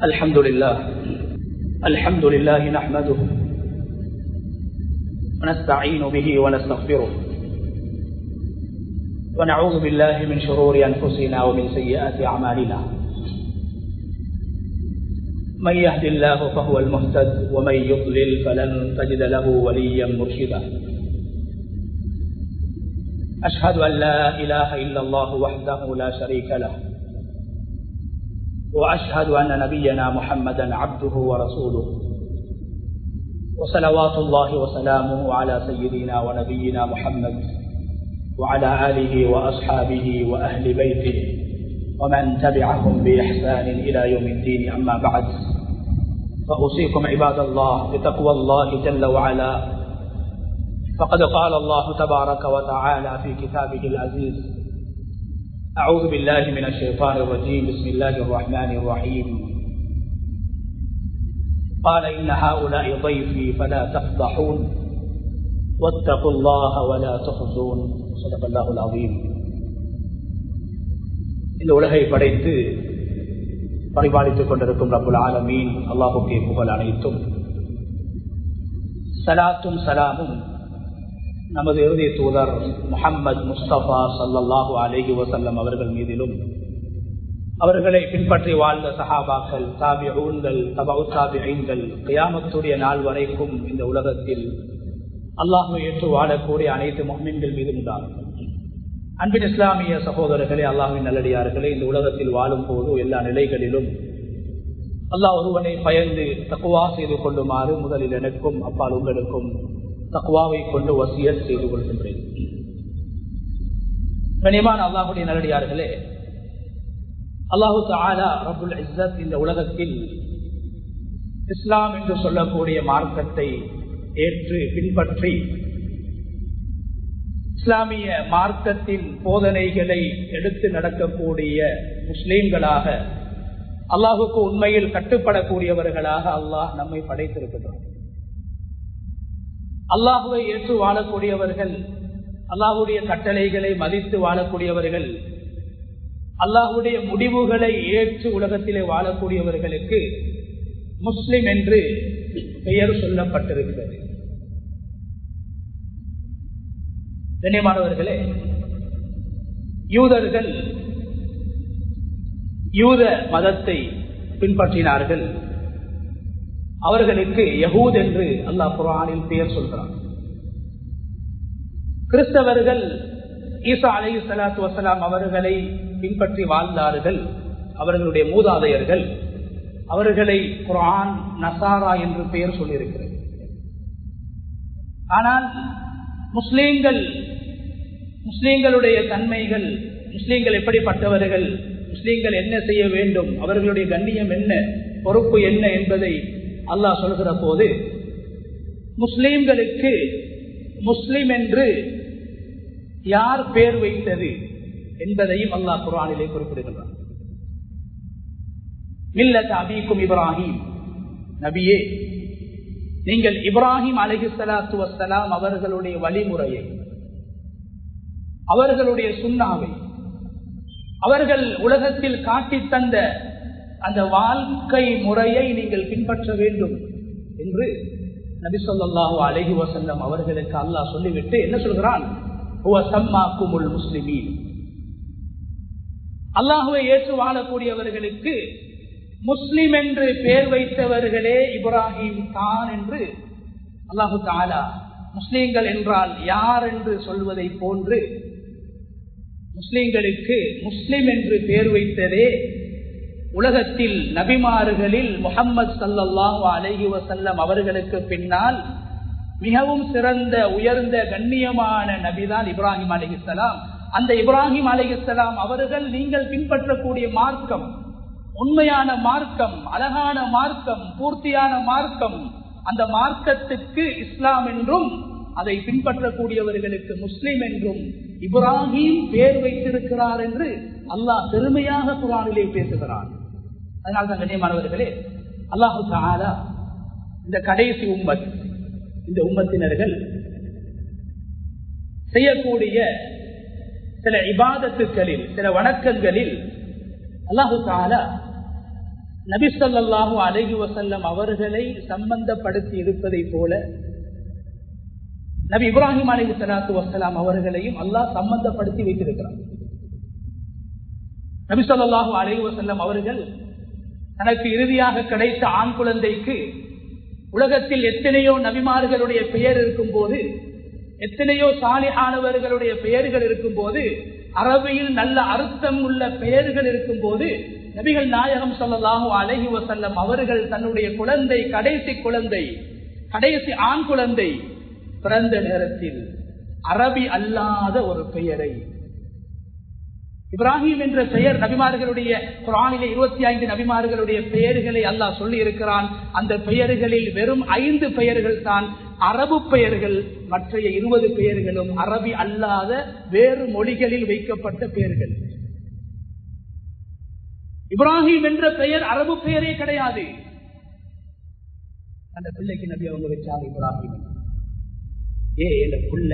الحمد لله نحمده ونستعين به ونستغفره ونعوذ بالله من شرور أنفسنا ومن سيئات أعمالنا. من يهد الله فهو المهتد ومن يضلل فلن تجد له وليا مرشدا. أشهد أن لا إله إلا الله وحده لا شريك له، وأشهد أن نبينا محمدا عبده ورسوله، وصلوات الله وسلامه على سيدنا ونبينا محمد وعلى آله وأصحابه وأهل بيته ومن تبعهم بإحسان إلى يوم الدين. أما بعد، فأوصيكم عباد الله بتقوى الله جل وعلا، فقد قال الله تبارك وتعالى في كتابه العزيز: أعوذ بالله من الشيطان الرجيم، بسم الله الرحمن الرحيم. قال إن هؤلاء ضيفي فلا تفضحون واتقوا الله ولا تخزون. صدق الله العظيم. இந்த உலகை படைத்து பரிபாலித்துக் கொண்டிருக்கும் ரப்புல் ஆலமீன் அல்லாஹ்வுக்கே புகழ் அனைத்தும். ஸலாத்தும் ஸலாமும் நமது இறுதி தூதர் முஹம்மது முஸ்தபா ஸல்லல்லாஹு அலைஹி வஸல்லம் அவர்கள் மீதிலும், அவர்களை பின்பற்றி வாழ்ந்த சஹாபாக்கள், தாபிஊன்கள், தபஉ தாபிஈன்கள், கியாமத்துடைய நாள் வரைக்கும் இந்த உலகத்தில் அல்லாஹ்வை ஏற்று வாழக்கூடிய அனைத்து முஃமின்கள் மீதும் உண்டாகும். அன்பின் இஸ்லாமிய சகோதரர்களே, அல்லாஹ்வின் நல்லடியார்களே, இந்த உலகத்தில் வாழும் போது எல்லா நிலைகளிலும் அல்லாஹ் ஒருவனை பயந்து தக்வா செய்து கொள்ளுமாறு முதலில் எனக்கும் அப்பால் உங்களுக்கும் தக்வாவை கொண்டு வசியத் செய்து கொள்கின்றேன். கனிமான அல்லாஹ்வுடைய நல்லடியார்களே, அல்லாஹு தஆலா ரப்புல் இஸ்ஸத் இந்த உலகத்தில் இஸ்லாம் என்று சொல்லக்கூடிய மார்க்கத்தை ஏற்று பின்பற்றி இஸ்லாமிய மார்க்கத்தின் போதனைகளை எடுத்து நடக்கக்கூடிய முஸ்லிம்களாக, அல்லாஹுக்கு உண்மையில் கட்டுப்படக்கூடியவர்களாக அல்லாஹ் நம்மை படைத்திருக்கிறார். அல்லாஹுவை ஏற்று வாழக்கூடியவர்கள், அல்லாஹுடைய கட்டளைகளை மதித்து வாழக்கூடியவர்கள், அல்லாஹுடைய முடிவுகளை ஏற்று உலகத்திலே வாழக்கூடியவர்களுக்கு முஸ்லிம் என்று பெயர் சொல்லப்பட்டிருக்கிறது. கண்ணியமானவர்களே, யூதர்கள் யூத மதத்தை பின்பற்றினார்கள். அவர்களுக்கு யஹூத் என்று அல்லாஹ் குர்ஆனில் பெயர் சொல்கிறார். கிறிஸ்தவர்கள் ஈசா அலைஹிஸ்ஸலாத்து வஸ்ஸலாம் அவர்களை பின்பற்றி வாழ்ந்தார்கள். அவர்களுடைய மூதாதையர்கள், அவர்களை குர்ஆன் நசாரா என்று பெயர் சொல்லியிருக்கிறது. ஆனால் முஸ்லிம்களுடைய தன்மைகள், முஸ்லிம்கள் எப்படிப்பட்டவர்கள், முஸ்லிம்கள் என்ன செய்ய வேண்டும், அவர்களுடைய கண்ணியம் என்ன, பொறுப்பு என்ன என்பதை அல்லாஹ் சொல்கிற போது, முஸ்லிம்களுக்கு முஸ்லிம் என்று யார் பெயர் வைத்தது என்பதையும் அல்லாஹ் குர்ஆனிலே குறிப்பிடுகிறார். மில்லத் அபீக்கும் இப்ராஹிம், நபியே, நீங்கள் இப்ராஹிம் அலைஹிஸ்ஸலாத்து வஸ்ஸலாம் அவர்களுடைய வழிமுறையை, அவர்களுடைய சுன்னாவை, அவர்கள் உலகத்தில் காட்டி தந்த அந்த வாழ்க்கை முறையை நீங்கள் பின்பற்ற வேண்டும் என்று நபி ஸல்லல்லாஹு அலைஹி வஸல்லம் அவர்களுக்கு அல்லாஹ் சொல்லிவிட்டு என்ன சொல்கிறான்? ஹுவ சம்மாக்குமுல் முஸ்லிமீன். அல்லாஹ்வை ஏற்று வாழக்கூடியவர்களுக்கு முஸ்லிம் என்று பெயர் வைத்தவர்களே இப்ராஹிம் தான் என்று அல்லாஹு தஆலா முஸ்லிம்கள் என்றால் யார் என்று சொல்வதை போன்று முஸ்லிம்களுக்கு முஸ்லிம் என்று பெயர் வைத்ததே உலகத்தில் நபிமார்களில் முஹம்மது ஸல்லல்லாஹு அலைஹி வஸல்லம் அவர்களுக்கு பின்னால் மிகவும் சிறந்த உயர்ந்த கண்ணியமான நபிதான் இப்ராஹிம் அலைஹிஸ்ஸலாம். அந்த இப்ராஹிம் அலைஹிஸ்ஸலாம் அவர்கள் நீங்கள் பின்பற்றக்கூடிய மார்க்கம் உண்மையான மார்க்கம், அழகான மார்க்கம், பூர்த்தியான மார்க்கம், அந்த மார்க்கத்துக்கு இஸ்லாம் என்றும் அதை பின்பற்றக்கூடியவர்களுக்கு முஸ்லிம் என்றும் இப்ராஹிம் பெயர் வைத்திருக்கிறார் என்று அல்லாஹ் பெருமையாக குர்ஆனிலே பேசுகிறார். அதனால்தான் கண்ணியமானவர்களே, அல்லாஹு தஆலா இந்த கடைசி உம்மத், இந்த உம்மத்தினர்கள் செய்யக்கூடிய சில இபாதத்துக்களில், சில வணக்கங்களில் அல்லாஹு தஆலா நபி ஸல்லல்லாஹு அலைஹி வஸல்லம் அவர்களை சம்பந்தப்படுத்தி இருப்பதை போல நபி இப்ராஹிம் அலைஹிஸ்ஸலாத்து வஸ்ஸலாம் அவர்களையும் அல்லாஹ் சம்பந்தப்படுத்தி வைத்திருக்கிறார். நபி ஸல்லல்லாஹு அலைஹி வஸல்லம் அவர்கள் தனக்கு இறுதியாக கிடைத்த ஆண் குழந்தைக்கு உலகத்தில் எத்தனையோ நபிமார்களுடைய பெயர் இருக்கும் போது, எத்தனையோ சாலிஹானவர்களுடைய பெயர்கள் இருக்கும் போது, அரபியில் நல்ல அர்த்தம் உள்ள பெயர்கள் இருக்கும் போது, நபிகள் நாயகம் ஸல்லல்லாஹு அலைஹி வஸல்லம் அவர்கள் தன்னுடைய குழந்தை, கடைசி ஆண் குழந்தை பிறந்த நேரத்தில் அரபி அல்லாத ஒரு பெயரை, இப்ராஹிம் என்ற பெயர் நபிமார்களுடைய குர்ஆனிலே 25 நபிமார்களுடைய பெயர்களை அல்லாஹ் சொல்லி இருக்கிறான். அந்த பெயர்களில் வெறும் 5 பெயர்கள் தான் அரபு பெயர்கள், மற்றைய 20 பெயர்களும் அரபி அல்லாத வேறு மொழிகளில் வைக்கப்பட்ட பெயர்கள். இப்ராஹிம் என்ற பெயர் அரபு பெயரே கிடையாது. அந்த பிள்ளைக்கு நபி அவங்க வச்சாங்க இப்ராஹிம். புள்ள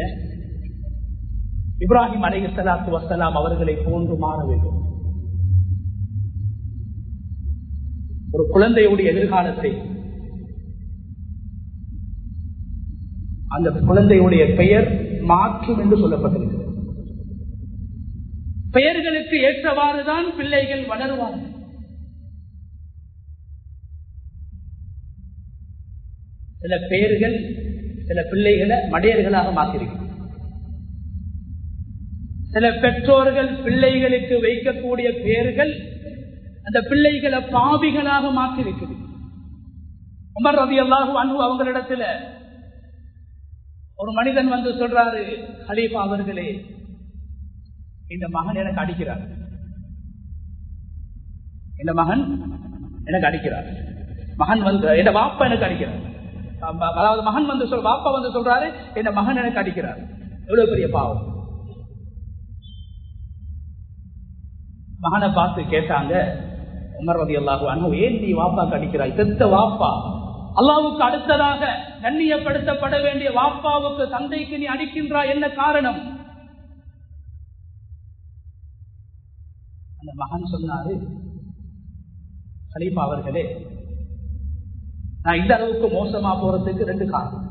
இப்ராஹிம் அலைஹிஸ்ஸலாத்து வஸ்ஸலாம் அவர்களை போன்று மாற வேண்டும். ஒரு குழந்தையுடைய எதிர்காலத்தை, அந்த குழந்தையுடைய பெயர் மாற்றும் என்று சொல்லப்பட்டிருக்கிறது. பெயர்களுக்கு ஏற்றவாறுதான் பிள்ளைகள் வளருவார்கள். சில பெயர்கள் சில பிள்ளைகளை மடையர்களாக மாற்றிருக்கிறது. சில பெற்றோர்கள் பிள்ளைகளுக்கு வைக்கக்கூடிய பெயர்கள் அந்த பிள்ளைகளை பாவிகளாக மாற்றிருக்குது. உமர் ரலியல்லாஹு அன்ஹு அவங்களிடத்துல ஒரு மனிதன் வந்து சொல்றாரு, கலீஃபா அவர்களே, இந்த மகன் எனக்கு அடிக்கிறார், இந்த மகன் எனக்கு அடிக்கிறார், மகன் வந்து என் வாப்பா எனக்கு அடிக்கிறார். அதாவது மகன் வந்து வாப்பா வந்து சொல்றாரு, என் மகன் எனக்கு அடிக்கிறார். எவ்வளவு பெரிய பாவம். மகனை பார்த்து கேட்டாங்க உமர் ரலியல்லாஹு அன்ஹு, ஏன் நீ வாப்பாக்கு அடிக்கிறாய்? பெத்த வாப்பா, அல்லாஹ்வுக்கு அடுத்ததாக கண்ணியப்படுத்தப்பட வேண்டிய வாப்பாவுக்கு, தந்தைக்கு நீ அடிக்கின்றாய், என்ன காரணம்? அந்த மகன் சொன்னாரு, கலீஃபா அவர்களே, நான் இந்த அளவுக்கு மோசமா போறதுக்கு 2 காரணம்.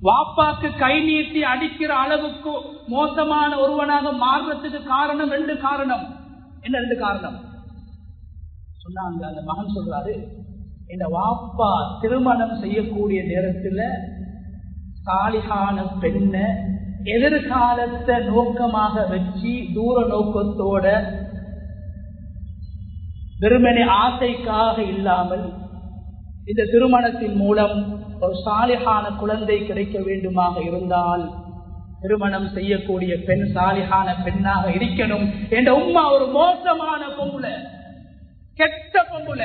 வாப்பாக்கு கை நீட்டி அடிக்கிற அளவுக்கு மோசமான ஒருவனாக மாறுறதுக்கு காரணம் 2 காரணம். என்ன 2 காரணம் சொன்னாங்க? அந்த மகன் சொல்றாரு, இந்த வாப்பா திருமணம் செய்யக்கூடிய நேரத்துல சாலிஹான பெண்ண எதிர்காலத்தை நோக்கமாக வச்சு, தூர நோக்கத்தோட, வெறுமனே ஆசைக்காக இல்லாமல், இந்த திருமணத்தின் மூலம் ஒரு சாலிஹான குழந்தை கிடைக்க வேண்டுமாக இருந்தால் திருமணம் செய்யக்கூடிய பெண் சாலிஹான பெண்ணாக இருக்கணும் என்ற உம்மா ஒரு மோசமான பொம்புல, கெட்ட பொம்புல.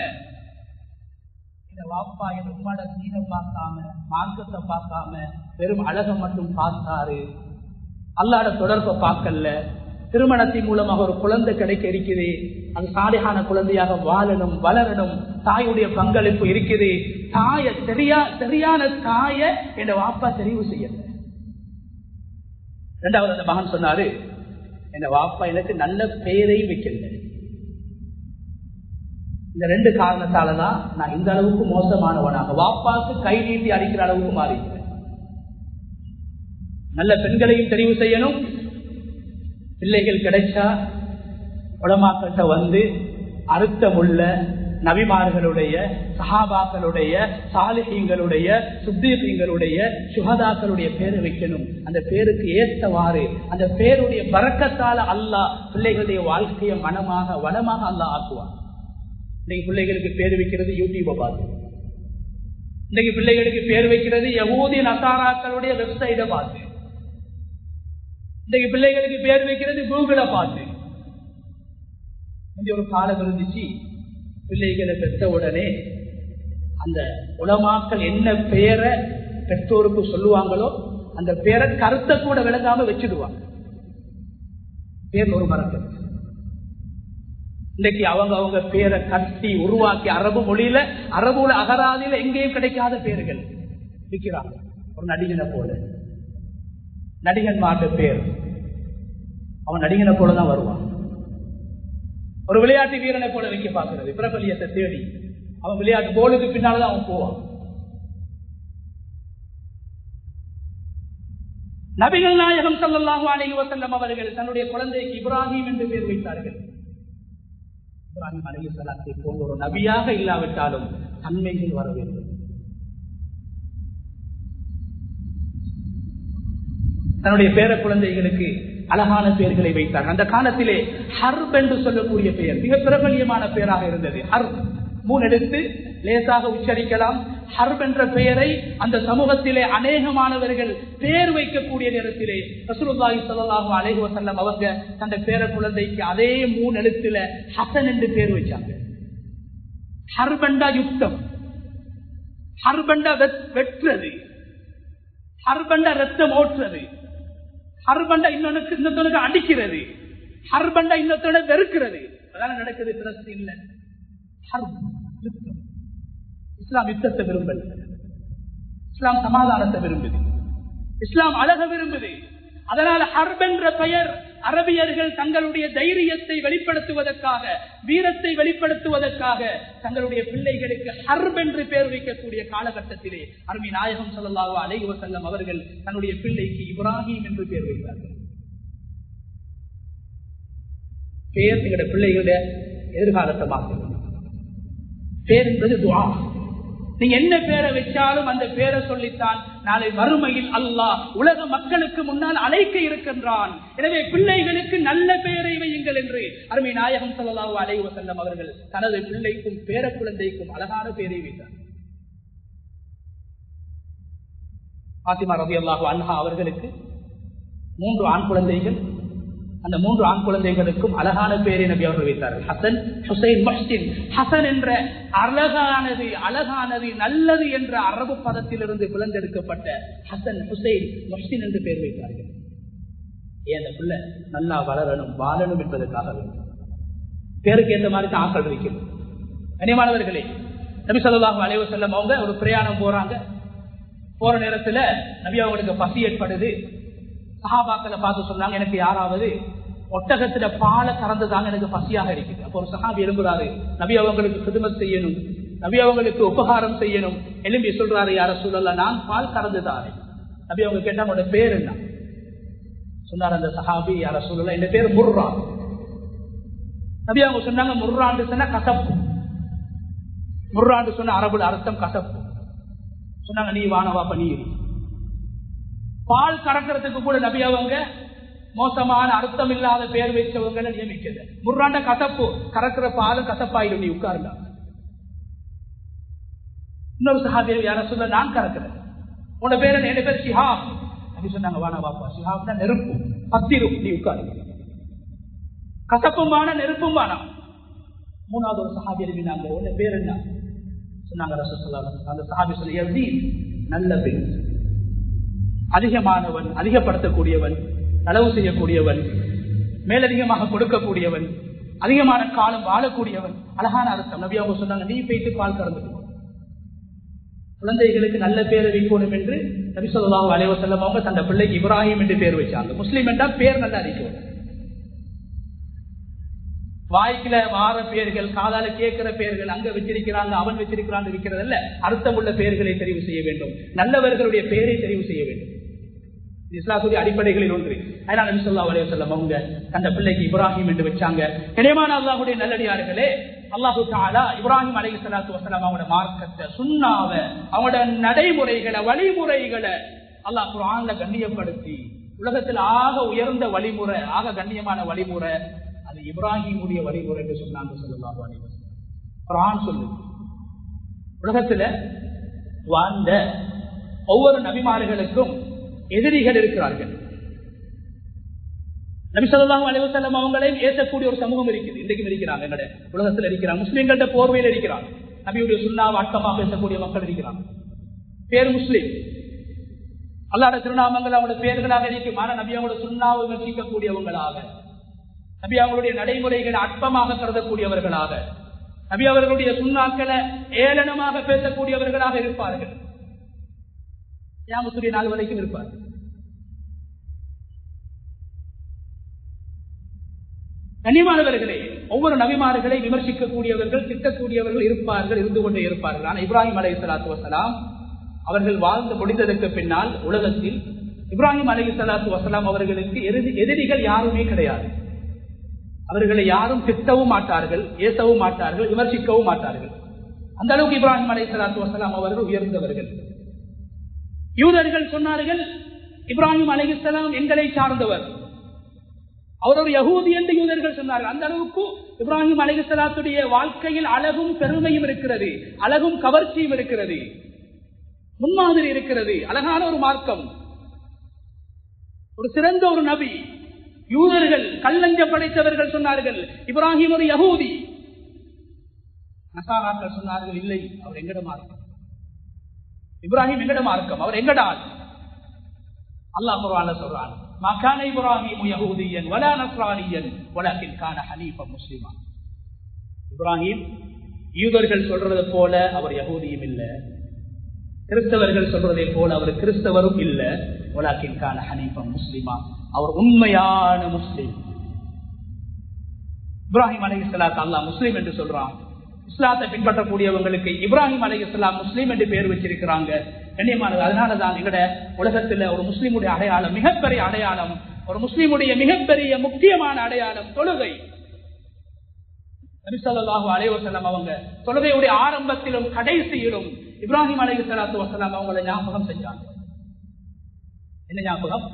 இந்த வாப்பா என் உம்மாட தீனை பார்க்காம, மார்க்கத்தை பார்க்காம, வெறும் அழகை மட்டும் பார்த்தாரு, அல்லாஹ்வோட தொடர்பை பார்க்கல. திருமணத்தின் மூலமாக ஒரு குழந்தை கிடைக்க இருக்குது, அது சாலிஹான குழந்தையாக வாழணும், வளரணும், தாயுடைய பங்களிப்பு இருக்குது. சரியான தாய என்ற வாப்பா தெரிவு செய்யல. 2வது அந்த மகன் சொன்னாரு, என் வாப்பா எனக்கு நல்ல பெயரை வைக்கல. இந்த 2 காரணத்தாலதான் நான் இந்த அளவுக்கு மோசமானவனாக, வாப்பாக்கு கை நீட்டி அடிக்கிற அளவுக்கு மாறிக்கிறேன். நல்ல பெண்களையும் தெரிவு செய்யணும். பிள்ளைகள் கிடைச்சா உலமாக்கள்கிட்ட வந்து அர்த்தமுள்ள நபிமார்களுடைய, சஹாபாக்களுடைய, சாலிஹீங்களுடைய, சித்தீகீங்களுடைய, சுஹதாக்களுடைய பேரை வைக்கணும். அந்த பேருக்கு ஏற்றவாறு, அந்த பேருடைய பரக்கத்தால அல்லாஹ் பிள்ளைகளுடைய வாழ்க்கையை வளமாக அல்லாஹ் ஆக்குவான். இன்னைக்கு பிள்ளைகளுக்கு பேர் வைக்கிறது யூடியூபை பார்த்து, இன்னைக்கு பிள்ளைகளுக்கு பேர் வைக்கிறது யஹூதி நசாராக்களுடைய வெப்சைட்டை பார்த்து, இன்னைக்கு பிள்ளைகளுக்கு பேர் வைக்கிறது கூகுளை பார்த்து. ஒரு காலம் இருந்துச்சு, பிள்ளைகளை பெற்ற உடனே அந்த உலமாக்கள் என்ன பெயரை பெற்றோருக்கு சொல்லுவாங்களோ அந்த பேரை கருத்தை கூட விளங்காம வச்சிடுவாங்க. பேர் ஒரு மரங்கள். இன்னைக்கு அவங்க பேரை கட்டி உருவாக்கி அரபு மொழியில, அரபுல அகராதியில எங்கேயும் கிடைக்காத பேர்கள் விற்கிறாங்க. ஒரு நடிகனை போல, நடிகன் மாட்ட பேர், அவன் நடிகனை போலதான் வருவான். ஒரு விளையாட்டு வீரனை போல வைக்க பார்க்கிறது, பிரபலியத்தை தேடி. அவன் விளையாட்டு கோலுக்கு பின்னால்தான் அவன் போவான். நபிகள் நாயகம் ஸல்லல்லாஹு அலைஹி வஸல்லம் அவர்கள் தன்னுடைய குழந்தைக்கு இப்ராஹிம் என்று பெயர் வைத்தார்கள். இப்ராஹிம் அலைஹிஸ்ஸலாத்தை போன்ற ஒரு நபியாக இல்லாவிட்டாலும் தன்மைகள் வர வேண்டும். தன்னுடைய பேர குழந்தைகளுக்கு அழகான பெயர்களை வைத்தார். அந்த காலத்திலே ஹர்ப் என்று சொல்லக்கூடிய பெயர் மிக பிரபல்யமான பெயராக இருந்தது. ஹர்ப் 3 எழுத்து, லேசாக உச்சரிக்கலாம். ஹர்ப் என்ற பெயரை அந்த சமூகத்திலே அநேகமானவர்கள் பெயர் வைக்கக்கூடிய நேரத்திலே ரசூலுல்லாஹி ஸல்லல்லாஹு அலைஹி வஸல்லம் அவங்க தந்த பேர குழந்தைக்கு அதே 3 எழுத்துல ஹசன் என்று பெயர் வச்சாங்க. ஹர்பண்டா யுத்தம், ஹர்பண்டா வெற்றது, ஹர்பண்டா ரத்தம் ஓட்டுறது, ஹர்பண்டா இன்னொன்னுக்கு அடிக்கிறது, ஹர்பண்டா இன்னொருத்தோட வெறுக்கிறது. அதான நடக்குது பிலஸ்தீன்ல. இஸ்லாம் யுத்தத்தை விரும்பல, இஸ்லாம் சமாதானத்தை விரும்புது, இஸ்லாம் அழக விரும்புது. அதனால ஹர்ப் என்ற பெயர் அரபியர்கள் தங்களுடைய தைரியத்தை வெளிப்படுத்துவதற்காக, வீரத்தை வெளிப்படுத்துவதற்காக தங்களுடைய பிள்ளைகளுக்கு ஹர்ப் என்று பெயர் வைக்கக்கூடிய காலகட்டத்திலே அருமை நாயகம் ஸல்லல்லாஹு அலைஹி வஸல்லம் அவர்கள் தன்னுடைய பிள்ளைக்கு இப்ராஹிம் என்று பெயர் வைத்தார்கள். பெயர் எங்களுடைய பிள்ளைகளுடைய எதிர்காலத்தை மாற்றுகிறது. பேர் என்பது துஆ. நீங்க என்ன பேரை வச்சாலும் அந்த பேரை சொல்லித்தான் நாளை மறுமையில் அல்லாஹ் உலக மக்களுக்கு முன்னால் அழைக்க இருக்கின்றான். எனவே பிள்ளைகளுக்கு நல்ல பெயரை வையுங்கள் என்று அருமை நாயகம் ஸல்லல்லாஹு அலைஹி வஸல்லம் அவர்கள் தனது பிள்ளைக்கும் பேர குழந்தைக்கும் அழகான பெயரை வைத்தார். ஃபாத்திமா ரலியல்லாஹு அன்ஹா அவர்களுக்கு 3 ஆண் குழந்தைகள். அந்த 3 ஆண் குழந்தைகளுக்கும் அழகான பெயரை நபி அவர்கள் வைத்தார்கள். ஹசன், ஹுசைன், முஹ்சின். ஹசன் என்ற அழகானது, அழகானது, நல்லது என்ற அரபு பதத்திலிருந்து பிளந்தெடுக்கப்பட்ட ஹசன், ஹுசைன், முஹ்சின் என்று பெயர் வைத்தார்கள். ஏன் அந்த பிள்ளை நல்லா வளரணும், வாழணும் என்பதற்காக வேண்டும். பேருக்கு ஏற்ற மாதிரி தான் ஆக்கள் வைக்கணும். கனிமானவர்களே, நபி ஸல்லல்லாஹு அலைஹி வஸல்லம் அவங்க ஒரு பிரயாணம் போறாங்க. போற நேரத்துல நபி அவங்களுக்கு பசி ஏற்படுது. சஹாபாக்களை பார்த்து சொன்னாங்க, எனக்கு யாராவது ஒட்டகத்துல பாலை கறந்துதாங்க, எனக்கு பசியாக இருக்குது. அப்போ ஒரு சஹாபி எழும்புறாரு, நபி அவங்களுக்கு கிதுமத் செய்யணும், நபி அவங்களுக்கு உபகாரம் செய்யணும். எழும்பி சொல்றாரு, யார ரசூலல்லாஹ், நான் பால் கறந்துதாரேன். நபி அவங்க கேட்டா, உங்களோட பேர் என்ன? சொன்னார் அந்த சஹாபி, யார ரசூலல்லாஹ், என் பேர் முர்ரா. நபி அவங்க சொன்னாங்க, முர்ரான்னு சொன்னா கசப்பு. முர்ரான்னு சொன்ன அரபுல அர்த்தம் கசப்பு. சொன்னாங்க, நீ வானவா பணியிரு. பால் கறக்கிறதுக்கு கூட நபி அவங்க மோசமான அர்த்தம் இல்லாத பேர் வைத்தவங்களை நியமிக்கிறது. முர்ராண்ட கசப்பு, கறக்கிற பாலும் கசப்பாயிடும், நீ உட்கார்ந்தா. இன்னொரு சஹாபி, யார சொல்ல, நான் கறக்கிறேன், உன்னோட பேர் என்ன? பேர் ஷிஹாப். அப்படி சொன்னாங்க, வானா வாப்பா, ஷிஹாப்னா நெருப்பு, பத்திரும், நீ உட்காரு. கசப்புமான நெருப்பும் வானா. 3வது ஒரு சஹாபி எழுதினாங்க, உன்னோட பேர் என்ன? சொன்னாங்க ரசூலுல்லாஹ். அந்த சஹாபி சொல்ல, யஸீத், நல்ல பேர், அதிகமானவன், அதிகப்படுத்தக்கூடியவன், அளவு செய்யக்கூடியவன், மேலதிகமாக கொடுக்கக்கூடியவன், அதிகமான காலம் வாழக்கூடியவன். அழகான அர்த்தம். நபி அவங்க சொன்னாங்க, நீ போயிட்டு பால் கறந்துக்கோ. குழந்தைகளுக்கு நல்ல பேரை வைக்கணும் என்று நபி ஸல்லல்லாஹு அலைஹி வஸல்லம் அவங்க தந்த பிள்ளைக்கு இப்ராஹிம் என்று பேர் வச்சாங்க. முஸ்லீம் என்றால் பேர் நல்லா அறிக்கணும். வாய்க்குல வார பேர்கள், காதால கேட்கிற பேர்கள் அங்க வச்சிருக்கிறாங்க, அவன் வச்சிருக்கிறான் இருக்கிறதல்ல, அர்த்தமுள்ள பெயர்களை தெரிவு செய்ய வேண்டும். நல்லவர்களுடைய பெயரை தெரிவு செய்ய வேண்டும். இஸ்லாத்துடைய அடிப்படைகளில் ஒன்று. அதனால நபி ஸல்லல்லாஹு அலைஹி வஸல்லம் அவங்க அந்த பிள்ளைக்கு இப்ராஹிம் என்று வச்சாங்க. கனியமான அல்லாஹ்வுடைய நல்லடியார்களே, அல்லாஹு தஆலா இப்ராஹிம் அலைஹிஸ்ஸலாத்து வஸலாம் அவங்களோட மார்க்கத்தை, சுன்னாவை, அவங்களோட நடைமுறைகளை, வழிமுறைகளை அல்லாஹ் குர்ஆன்ல கண்ணியப்படுத்தி, உலகத்தில் ஆக உயர்ந்த வழிமுறை, ஆக கண்ணியமான வழிமுறை அது இப்ராஹிமுடைய வழிமுறை என்று சொன்னாங்க ஸல்லல்லாஹு அலைஹி வஸல்லம். குர்ஆன் சொல்லுது, உலகத்துல வாழ்ந்த ஒவ்வொரு நபிமார்களுக்கும் எதிரிகள் இருக்கிறார்கள். நபி ஸல்லல்லாஹு அலைஹி வஸல்லம் அவங்களையும் ஏற்கக்கூடிய ஒரு சமூகம் இருக்குது, இன்றைக்கும் இருக்கிறாங்க. எங்களுடைய உலகத்தில் இருக்கிறாங்க. முஸ்லிம்கள போர்வையில் இருக்கிறாங்க. நபியுடைய சுன்னாவை அர்த்தமாக பேசக்கூடிய மக்கள் இருக்கிறாங்க. பேர் முஸ்லிம், அல்லாஹ்வுடைய திருநாமங்கள் அவங்களுடைய பேர்களாக இருக்கும். ஆனால் நபி அவங்களுடைய சுன்னாவை விமர்சிக்கக்கூடியவங்களாக, நபி அவங்களுடைய நடைமுறைகளை அற்பமாக கருதக்கூடியவர்களாக, நபி அவர்களுடைய சுன்னாக்களை ஏளனமாக பேசக்கூடியவர்களாக இருப்பார்கள். கியாமத்துடைய நாள் வரைக்கும் இருப்பார்கள். கண்ணியமானவர்களே, ஒவ்வொரு நபிமார்களை விமர்சிக்கக்கூடியவர்கள், திட்டக்கூடியவர்கள் இருப்பார்கள், இருந்து கொண்டே இருப்பார்கள். ஆனால் இப்ராஹிம் அலைஹிஸ்ஸலாத்து வஸ்ஸலாம் அவர்கள் வாழ்ந்து முடிந்ததற்கு பின்னால் உலகத்தில் இப்ராஹிம் அலைஹிஸ்ஸலாத்து வஸ்ஸலாம் அவர்களுக்கு எதிரிகள் யாருமே கிடையாது. அவர்களை யாரும் திட்டவும் மாட்டார்கள், ஏசவும் மாட்டார்கள், விமர்சிக்கவும் மாட்டார்கள். அந்த அளவுக்கு இப்ராஹிம் அலைஹிஸ்ஸலாத்து வஸ்ஸலாம் அவர்கள் உயர்ந்தவர்கள். யூதர்கள் சொன்னார்கள், இப்ராஹிம் அலைஹிஸ்ஸலாம் எங்களை சார்ந்தவர், அவர் ஒரு யகூதி என்று யூதர்கள் சொன்னார்கள். அந்த அளவுக்கு இப்ராஹிம் அலைஹிஸ்ஸலாத்துடைய வாழ்க்கையில் அழகும் பெருமையும் இருக்கிறது, அழகும் கவர்ச்சியும் இருக்கிறது, முன்மாதிரி இருக்கிறது, அழகான ஒரு மார்க்கம், ஒரு சிறந்த ஒரு நபி. யூதர்கள் கல்லஞ்ச படைத்தவர்கள் சொன்னார்கள், இப்ராஹிம் ஒரு யகூதி. நசாராக்கள் சொன்னார்கள், இல்லை, அவர் எங்கட மார்க்கம், இப்ராஹிம் எங்கட மார்க்கம், அவர் எங்கடால். அல்லாஹ் குர்ஆன்ல சொல்றான், மா கான இப்ராஹீம் யஹூதியன் வலா நஸ்ரானியன் வலக்கின் கான ஹனீஃபன் முஸ்லிமா. இப்ராஹிம் யூதர்கள் சொல்றது போல அவர் யஹூதியும் இல்ல, கிறிஸ்தவர்கள் சொல்றதை போல அவர் கிறிஸ்தவரும் இல்ல, வலக்கின் கான ஹனீஃபன் முஸ்லிமா, அவர் உண்மையான முஸ்லிம். இப்ராஹிம் அலைஹிஸ்ஸலாத்து அல்லாஹ் முஸ்லிம் என்று சொல்றான். இஸ்லாத்தை பின்பற்றக்கூடியவங்களுக்கு இப்ராஹிம் அலைஹிஸ்ஸலாம் முஸ்லிம் என்று பெயர் வச்சிருக்கிறாங்க. கண்ணியமானது, அதனாலதான் எங்கட உலகத்துல ஒரு முஸ்லிமுடைய அடையாளம், மிகப்பெரிய அடையாளம், ஒரு முஸ்லிமுடைய மிகப்பெரிய முக்கியமான அடையாளம் தொழுகை. நபி ஸல்லல்லாஹு அலைஹி வஸல்லம் அவங்க தொழுகையுடைய ஆரம்பத்திலும் கடைசியிலும் இப்ராஹிம் அலைஹிஸ்ஸலாத்து வஸலாம் அவங்களை ஞாபகம் செஞ்சாங்க. என்ன ஞாபகம்?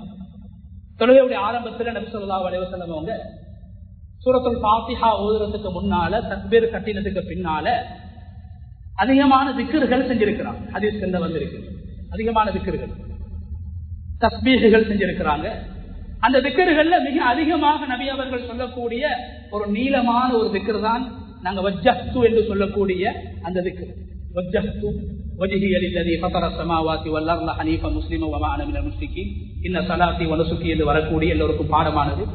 தொழுகையுடைய ஆரம்பத்தில் நபி ஸல்லல்லாஹு அலைஹி வஸல்லம் அவங்க சூரத்துல் ஃபாத்திஹா ஓதுறதுக்கு முன்னால, தக்பீர் கட்டினதுக்கு பின்னால அதிகமான திக்ர்கள் செஞ்சிருக்கிறாங்க. ஹதீஸ்ல வந்திருக்கு, அதிகமான திக்ர்கள், தஸ்பீஹ்கள் செஞ்சிருக்கிறாங்க. அந்த திக்ர்கள்ல மிக அதிகமாக நபி அவர்கள் சொல்லக்கூடிய ஒரு நீளமான ஒரு திக்ர் தான் நாங்க வஜ்ஜஹ்து என்று சொல்லக்கூடிய அந்த திக்ர். வஜ்ஜஹ்து வஜ்ஹிய லில்லதி ஃபதர ஸமாவாதி வல் அர்த ஹனீஃபன் முஸ்லிமன் வ மா அன மினல் முஷ்ரிகீன் இன்ன ஸலாத்தி வ நுஸுகி என்று வரக்கூடிய எல்லோருக்கும் பாடமானது.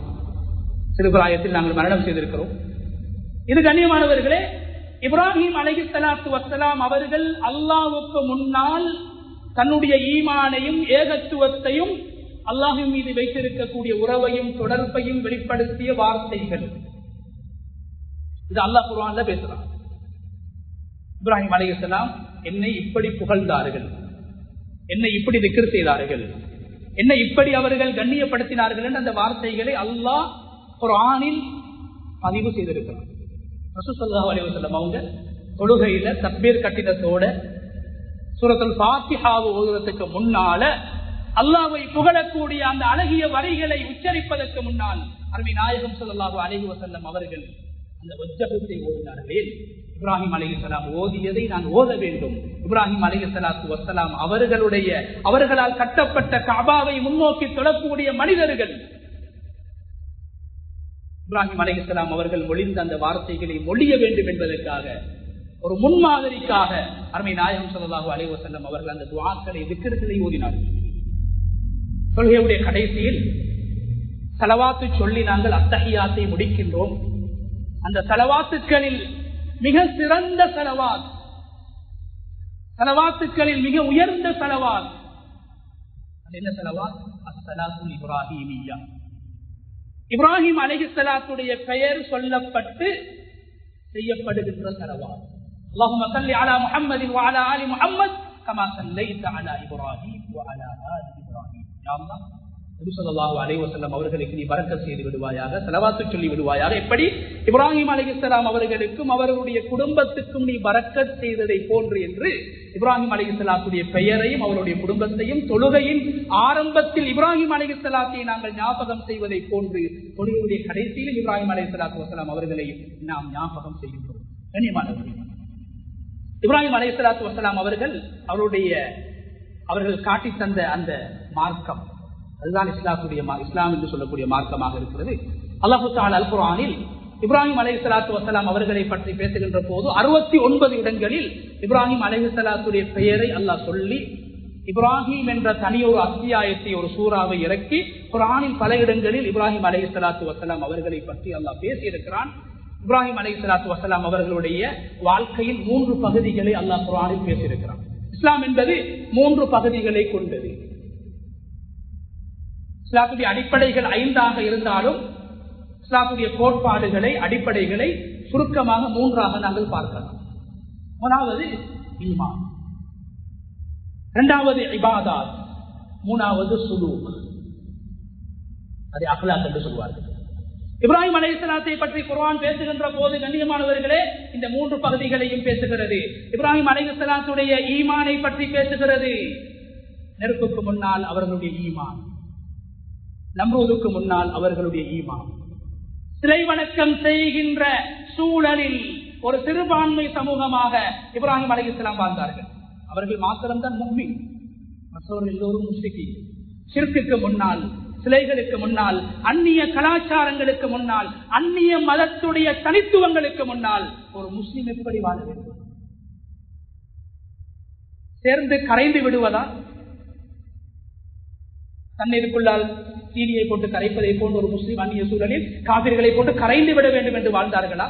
சிறுபிராயத்தில் நாங்கள் மரணம் செய்திருக்கிறோம். இது கண்ணியமானவர்களே, இப்ராஹிம் அலைஹிஸ்ஸலாத்து வஸ்ஸலாம் அவர்கள் அல்லாஹ்வுக்கு முன்னால் தன்னுடைய ஈமானையும் ஏகத்துவத்தையும் அல்லாஹ்வின் மீது வைத்திருக்கக்கூடிய உறவையும் தொடர்பையும் வெளிப்படுத்திய வார்த்தைகள். இது அல்லாஹ் குர்ஆன்ல பேசுறான். இப்ராஹிம் அலைஹிஸ்ஸலாம் என்னை இப்படி புகழ்ந்தார்கள், என்னை இப்படி திக்ர் செய்தார்கள், என்னை இப்படி அவர்கள் கண்ணியப்படுத்தினார்கள் என்ற அந்த வார்த்தைகளை அல்லாஹ் குர்ஆனில் பதிவு செய்திருக்கிறார். ரசூல் ஸல்லல்லாஹு அலைஹி வஸல்லம் அவங்க தொழுகையில தக்பீர் கட்டிடத்தோட சூரத்துல் ஃபாத்திஹா ஓதுறதுக்கு முன்னால அல்லாஹ்வை புகழக்கூடிய அந்த அழகிய வரிகளை உச்சரிப்பதற்கு முன்னால் அருமை நாயகம் ஸல்லல்லாஹு அலைஹி வஸல்லம் அவர்கள் அந்த வஜ்ஜஹத்தை ஓதினார்கள். இப்ராஹிம் அலைஹிஸ்ஸலாம் ஓதியதை நான் ஓத வேண்டும். இப்ராஹிம் அலைஹிஸ்ஸலாத்து வஸ்ஸலாம் அவர்களால் கட்டப்பட்ட கஅபாவை முன்னோக்கி தொழக்கூடிய மனிதர்கள். இப்ராஹிம் அலைஹிஸ்ஸலாம் அவர்கள் மொழிந்த அந்த வார்த்தைகளை மொழிய வேண்டும் என்பதற்காக, ஒரு முன்மாதிரிக்காக அருமை நாயகம் ஸல்லல்லாஹு அலைஹி வஸல்லம் அவர்கள் அந்த துஆக்களை, திக்ர்களை ஓதினார்கள். தொழுகையுடைய கடைசியில் ஸலவாத்து சொல்லி நாங்கள் அத்தஹியாத்தை முடிக்கின்றோம். அந்த ஸலவாத்துக்களில் மிக சிறந்த ஸலவாத், ஸலவாத்துக்களில் மிக உயர்ந்த ஸலவாத் அது என்ன ஸலவாத்? அஸ்ஸலாத்துல் இப்ராஹீமிய்யா. இப்ராஹிம் அலைஹிஸ்ஸலாத்துடைய பெயர் சொல்லப்பட்டு செய்யப்படுகின்ற ஸலவாத். அல்லாஹும்ம ஸல்லி அலா முஹம்மதின் வ அலா ஆலி முஹம்மத் கமா ஸல்லைத அலா இப்ராஹீம் வ அலா ஆலி இப்ராஹீம். யா அல்லாஹ், நபி ஸல்லல்லாஹு அலைஹி வஸல்லம் அவர்களுக்கு நீ பரக்கத் செய்து விடுவாயாக, ஸலவாத்து சொல்லி விடுவாயாக. எப்படி இப்ராஹிம் அலைஹிஸ்ஸலாம் அவர்களுக்கும் அவர்களுடைய குடும்பத்துக்கும் நீ பரக்கத் செய்ததை போன்று என்று இப்ராஹிம் அலைஹிஸ்ஸலாத்துடைய பெயரையும் அவருடைய குடும்பத்தையும் தொழுகையின் ஆரம்பத்தில் இப்ராஹிம் அலைஹிஸ்ஸலாத்தை நாங்கள் ஞாபகம் செய்வதை போன்று தொழுகையுடைய கடைசியில் இப்ராஹிம் அலைஹிஸ்ஸலாத்து வஸலாம் அவர்களை நாம் ஞாபகம் செய்கின்றோம். கண்ணியமானவர்களே, இப்ராஹிம் அலைஹிஸ்ஸலாத்து வஸலாம் அவர்கள் காட்டி தந்த அந்த மார்க்கம், அதுதான் இஸ்லாம் என்று சொல்லக்கூடிய மார்க்கமாக இருக்கிறது. அல்லாஹ் தஆலா அல் குர்ஆனில் இப்ராஹிம் அலைஹிஸ்ஸலாத்து வஸலாம் அவர்களை பற்றி பேசுகின்ற போது 69 இடங்களில் இப்ராஹிம் அலைஹிஸ்ஸலாத்துடைய பெயரை அல்லாஹ் சொல்லி, இப்ராஹிம் என்ற தனியொரு அத்தியாயத்தை, ஒரு சூறாவை இறக்கி குர்ஆனில் பல இடங்களில் இப்ராஹிம் அலைஹிஸ்ஸலாத்து வஸலாம் அவர்களை பற்றி அல்லாஹ் பேசியிருக்கிறான். இப்ராஹிம் அலைஹிஸ்ஸலாத்து வஸலாம் அவர்களுடைய வாழ்க்கையில் 3 பகுதிகளை அல்லாஹ் குர்ஆனில் பேசியிருக்கிறான். இஸ்லாம் என்பது 3 பகுதிகளை கொண்டது. இஸ்லாத்துடைய அடிப்படைகள் 5 இருந்தாலும் இஸ்லாமுடைய கோட்பாடுகளை அடிப்படைகளை சுருக்கமாக 3ஆக நாங்கள் பார்க்கலாம். முதலாவது ஈமான், இரண்டாவது இபாதத், மூணாவது சுலூக், அதை அக்லாக் என்று சொல்வார்கள். இப்ராஹிம் அலைஹிஸ்ஸலாத்தை பற்றி குர்ஆன் பேசுகின்ற போது கண்ணியமானவர்களே இந்த 3 பகுதிகளையும் பேசுகிறது. இப்ராஹிம் அலைஹிஸ்ஸலாத்துடைய ஈமானை பற்றி பேசுகிறது. நெருப்புக்கு முன்னால் அவர்களுடைய ஈமான், நம்ரூதுக்கு முன்னால் அவர்களுடைய ஈமான். சிலை வணக்கம் செய்கின்ற சூழலில் ஒரு சிறுபான்மை சமூகமாக இப்ராஹிம் அலைஹிஸ்ஸலாம் வாழ்ந்தார்கள். அவர்கள் மாத்திரம்தான் முஃமின், மற்றவர்கள் எல்லோரும் முஸ்லிமீன். ஷிர்க்குக்கு முன்னால், சிலைகளுக்கு முன்னால், அந்நிய கலாச்சாரங்களுக்கு முன்னால், அந்நிய மதத்துடைய தனித்துவங்களுக்கு முன்னால் ஒரு முஸ்லிம் எப்படி வாழ வேண்டும்? சேர்ந்து கரைந்து விடுவதா? தண்ணீருக்குள்ளால் சீனியை போட்டு கரைப்பதை போன்ற ஒரு முஸ்லிம் அந்நிய சூழலில் காபிர்களை போட்டு கரைந்து விட வேண்டும் என்று வாழ்ந்தார்களா?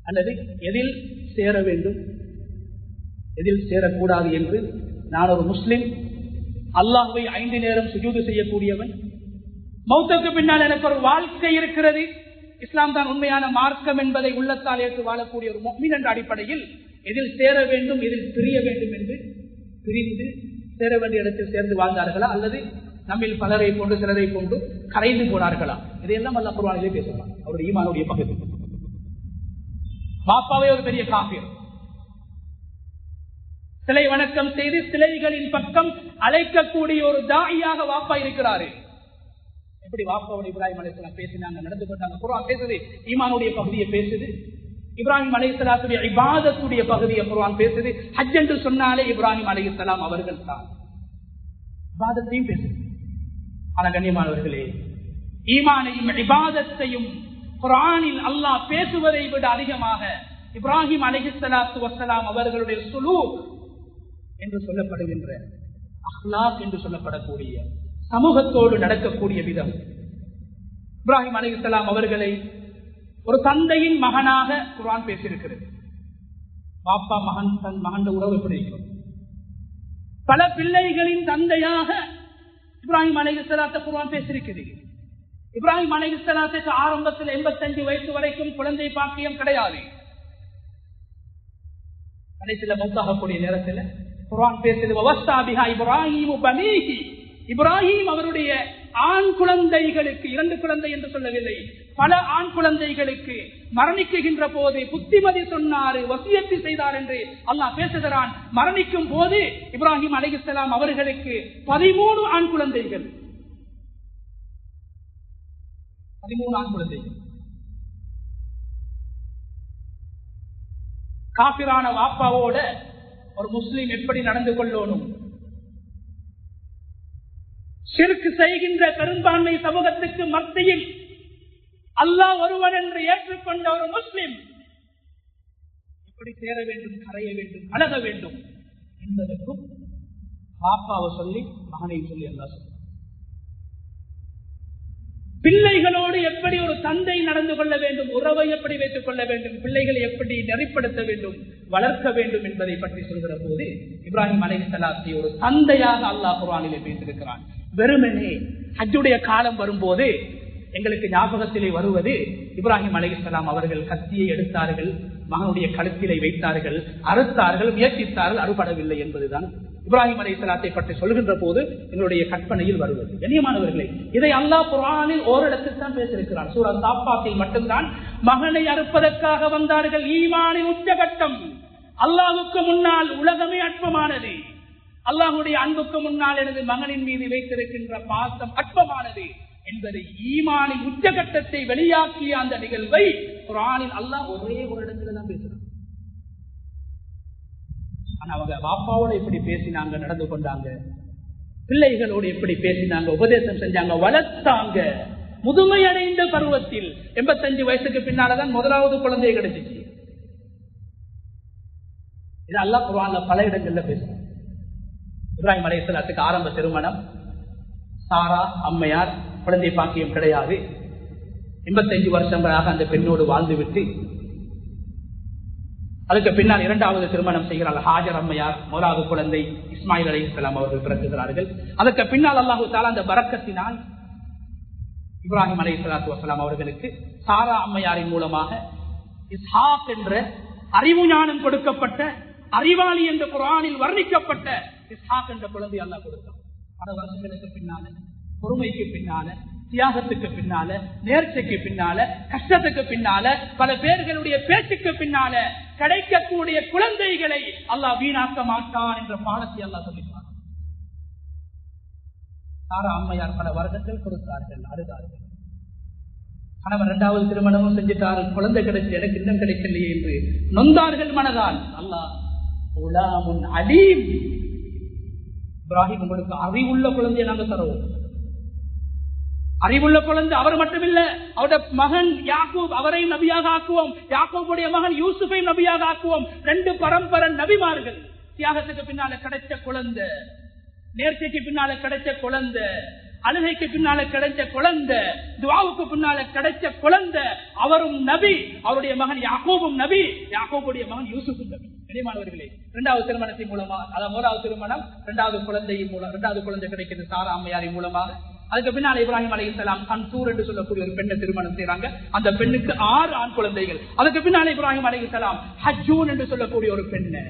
அல்லது எதில் சேர வேண்டும், எதில் சேரக்கூடாது என்று நான் ஒரு முஸ்லிம், அல்லாஹ்வை 5 நேரம் சுஜூது செய்யக்கூடியவன், மௌத்துக்கு பின்னால் எனக்கு ஒரு வாழ்க்கை இருக்கிறது, இஸ்லாம் தான் உண்மையான மார்க்கம் என்பதை உள்ளத்தால் ஏற்று வாழக்கூடிய ஒரு முஃமின் என்ற அடிப்படையில் எதில் சேர வேண்டும், எதில் பிரிய வேண்டும் என்று பிரிந்து சேர வேண்டிய இடத்தில் சேர்ந்து வாழ்ந்தார்களா? அல்லது நம்மில் பலரை போன்று சிலரை போன்று கரைந்து போனார்களா? இதையெல்லாம் அல்லாஹ் குர்ஆனிலே பேசுகிறார். அவருடைய ஈமானுடைய பகுதி. பாப்பாவே ஒரு பெரிய காஃபிர், சிலை வணக்கம் செய்து சிலைகளின் பக்கம் அழைக்கக்கூடிய ஒரு தாயியாக வாப்பா இருக்கிறாரு. எப்படி வாப்பாவோட இப்ராஹிம் அலைஹிஸ்ஸலாம் பேசினாங்க, நடந்து கொண்டாங்க? குர்ஆன் பேசுது, ஈமானுடைய பகுதியை பேசுது. இப்ராஹிம் அலைஹிஸ்ஸலாத்துடைய இபாதத்துடைய பகுதியை குர்ஆன் பேசுது. ஹஜ் என்று சொன்னாலே இப்ராஹிம் அலைஹிஸ்ஸலாம் அவர்கள் தான். இபாதத்தையும் பேசுது. ஆனா கண்ணியமானவர்களே, ஈமானையும் இபாதத்தையும் குர்ஆனில் அல்லாஹ் பேசுவதை விட அதிகமாக இப்ராஹிம் அலைஹிஸ்ஸலாத்து வஸ்ஸலாம் அவர்களுடைய சுலூக் என்று சொல்லப்படுகின்ற, அஹ்லாக் என்று சொல்லப்படக்கூடிய சமூகத்தோடு நடக்கக்கூடிய விதம். இப்ராஹிம் அலைஹிஸ்ஸலாம் அவர்களை ஒரு தந்தையின் மகனாக குர்ஆன் பேசியிருக்கிறது. பாப்பா மகன், தன் மகன் உறவு எப்படி இருக்கும்? பல பிள்ளைகளின் தந்தையாக இப்ராஹிம் அலைஹிஸ்ஸலாத்தை குர்ஆன் பேசியிருக்கிறது. இப்ராஹிம் அலைஹிஸ்ஸலாத்துக்கு ஆரம்பத்தில் 85 வயசு வரைக்கும் குழந்தை பாக்கியம் கிடையாது. கடைசியில மௌத்தாகக்கூடிய நேரத்தில் குர்ஆன் பேசுது, வவஸ்ஸா பிஹா இப்ராஹீமு பனீஹி. இப்ராஹிம் அவருடைய ஆண் குழந்தைகளுக்கு, 2 குழந்தை என்று சொல்லவில்லை, பல ஆண் குழந்தைகளுக்கு மரணிக்குகின்ற போது புத்திமதி சொன்னார், வசியத்து செய்தார் என்று அல்லாஹ் பேசுகிறான். மரணிக்கும் போது இப்ராஹிம் அலைஹிஸ்ஸலாம் அவர்களுக்கு 13 ஆண் குழந்தைகள், 13 ஆண் குழந்தைகள். காபிரான வாப்பாவோட ஒரு முஸ்லிம் எப்படி நடந்து கொள்ளணும்? ஷிர்க் செய்கின்ற பெரும்பான்மை சமூகத்துக்கு மத்தியில் அல்லாஹ் ஒருவன் என்று ஏற்றுக்கொண்ட ஒரு முஸ்லிம் எப்படி சேர வேண்டும், கரைய வேண்டும், அழக வேண்டும் என்பதற்கும் பாப்பாவை சொல்லி மகனை சொல்லி அல்லாஹ் சொல்றார். பிள்ளைகளோடு எப்படி ஒரு தந்தை நடந்து கொள்ள வேண்டும், உறவை எப்படி வைத்துக் கொள்ள வேண்டும், பிள்ளைகளை எப்படி நெறிப்படுத்த வேண்டும், வளர்க்க வேண்டும் என்பதை பற்றி சொல்கிற போது இப்ராஹிம் அலைஹிஸ்ஸலாத்தை ஒரு தந்தையாக அல்லாஹ் குர்ஆனிலே பேசியிருக்கிறான். வெறுமனே ஹஜ்ஜுடைய காலம் வரும்போது எங்களுக்கு ஞாபகத்திலே வருவது, இப்ராஹிம் அலைஹிஸ்ஸலாம் அவர்கள் கத்தியை எடுத்தார்கள், மகனுடைய கழுத்திலே வைத்தார்கள், அறுத்தார்கள், முயற்சித்தார்கள், அறுபடவில்லை என்பதுதான் இப்ராஹிம் அலைஹிஸ்ஸலாத்தை பற்றி சொல்கின்ற போது எங்களுடைய கற்பனையில் வருவது. கண்ணியமானவர்களே, இதை அல்லாஹ் குர்ஆனில் ஓரிடத்தில் தான் பேசியிருக்கிறான். சூரா சாஃபாத்தில் மட்டும்தான் மகனை அறுப்பதற்காக வந்தார்கள். ஈமானின் உச்சகட்டம். அல்லாஹ்வுக்கு முன்னால் உலகமே அற்பமானது, அல்லாஹ்வுடைய அன்புக்கு முன்னால் எனது மகனின் மீது வைத்திருக்கின்ற பாசம் அற்பமானது என்பதை, ஈமானின் உச்சகட்டத்தை வெளியாக்கிய அந்த நிகழ்வை குர்ஆனில் அல்லாஹ் ஒரே ஒரு இடத்துல தான் பேசுறான். ஆனா அவங்க பாப்பாவோட எப்படி பேசினாங்க, நடந்து கொண்டாங்க, பிள்ளைகளோடு எப்படி பேசினாங்க, உபதேசம் செஞ்சாங்க, வளர்த்தாங்க. முதுமை அடைந்த பருவத்தில் 85 வயசுக்கு பின்னால்தான் முதலாவது குழந்தையை கிடைச்சிச்சு. இது அல்லாஹ் குர்ஆன்ல பல இடங்கள்ல பேசுறாங்க. இப்ராஹிம் அலைஹிஸ்ஸலாத்துக்கு ஆரம்ப திருமணம், சாரா அம்மையார், குழந்தை பாக்கியம் கிடையாது. 85 வருஷங்களாக அந்த பெண்ணோடு வாழ்ந்துவிட்டு அதுக்கு பின்னால் 2வது திருமணம் செய்கிறார்கள். ஹாஜர் அம்மையார், முதலாவது குழந்தை இஸ்மாயில் அலைஹிஸ்ஸலாம் அவர்கள் பிறக்குகிறார்கள். அதற்கு பின்னால் அல்லாஹு தஆலா அந்த பரக்கத்தினால் இப்ராஹிம் அலைஹிஸ்ஸலாத்து வஸ்ஸலாம் அவர்களுக்கு சாரா அம்மையாரின் மூலமாக இஸ்ஹாக் என்ற அறிவு ஞானம் கொடுக்கப்பட்ட அறிவாளி என்ற குர்ஆனில் வர்ணிக்கப்பட்ட இஸ்ஹாக் என்ற குழந்தை அல்லாஹ் கொடுத்தான். பல வருஷங்களுக்கு பின்னால, பொறுமைக்கு பின்னால, தியாகத்துக்கு பின்னால, நேர்ச்சைக்கு பின்னால, கஷ்டத்துக்கு பின்னால, பல பேர்களுடைய பேச்சுக்கு பின்னால கிடைக்கக்கூடிய குழந்தைகளை அல்லாஹ் வீணாக்க மாட்டான் என்ற பாடத்தை அல்லாஹ் சொல்லிப்பார். சாரா அம்மையார் பல வருடங்கள் கொடுத்தார்கள், அழுதார்கள். கணவன் இரண்டாவது திருமணமும் செஞ்சிட்டார்கள், குழந்தை கிடைச்சு எனக்கு இன்னும் கிடைக்கலையே என்று நொந்தார்கள் மனதால். அல்லாஹ் உலாமுன் அலீம், இப்ராஹிம் உங்களுக்கு அறிவுள்ள குழந்தையை நாங்கள் தருவோம். அறிவுள்ள குழந்தை அவர் மட்டுமில்ல, அவருடைய மகன் யாக்கூப் அவரையும் நபியாக ஆக்குவோம், யாக்கூபுடைய மகன் யூசுஃபையும் நபியாக ஆக்குவோம். 2 பரம்பரை நபிமார்கள். தியாகத்துக்கு பின்னால கிடைச்ச குழந்தை, நேர்ச்சைக்கு பின்னால கிடைச்ச குழந்தை, அழுகைக்கு பின்னால கிடைச்ச குழந்தை, துஆவுக்கு பின்னால கிடைச்ச குழந்தை. அவரும் நபி, அவருடைய மகன் யாக்கூபும் நபி, யாக்கூபுடைய மகன் யூசுஃபும் நபி. கண்ணியமானவர்களே, 2வது திருமணத்தின் மூலமா, அதாவது 1வது திருமணம், 2வது குழந்தையின் மூலம், 2வது குழந்தை கிடைக்கிறது சாரா அம்மையாரின் மூலமாக. அதுக்கு பின்னால் இப்ராஹிம் அலைஹிஸ்ஸலாம் கன்சூர் என்று சொல்லக்கூடிய ஒரு பெண்ணை திருமணம் செய்றாங்க. அந்த பெண்ணுக்கு 6 ஆண் குழந்தைகள். அதுக்கு பின்னால் இப்ராஹிம் அலைஹிஸ்ஸலாம் ஹஜ்ஜூன் என்று சொல்லக்கூடிய ஒரு பெண்ணு,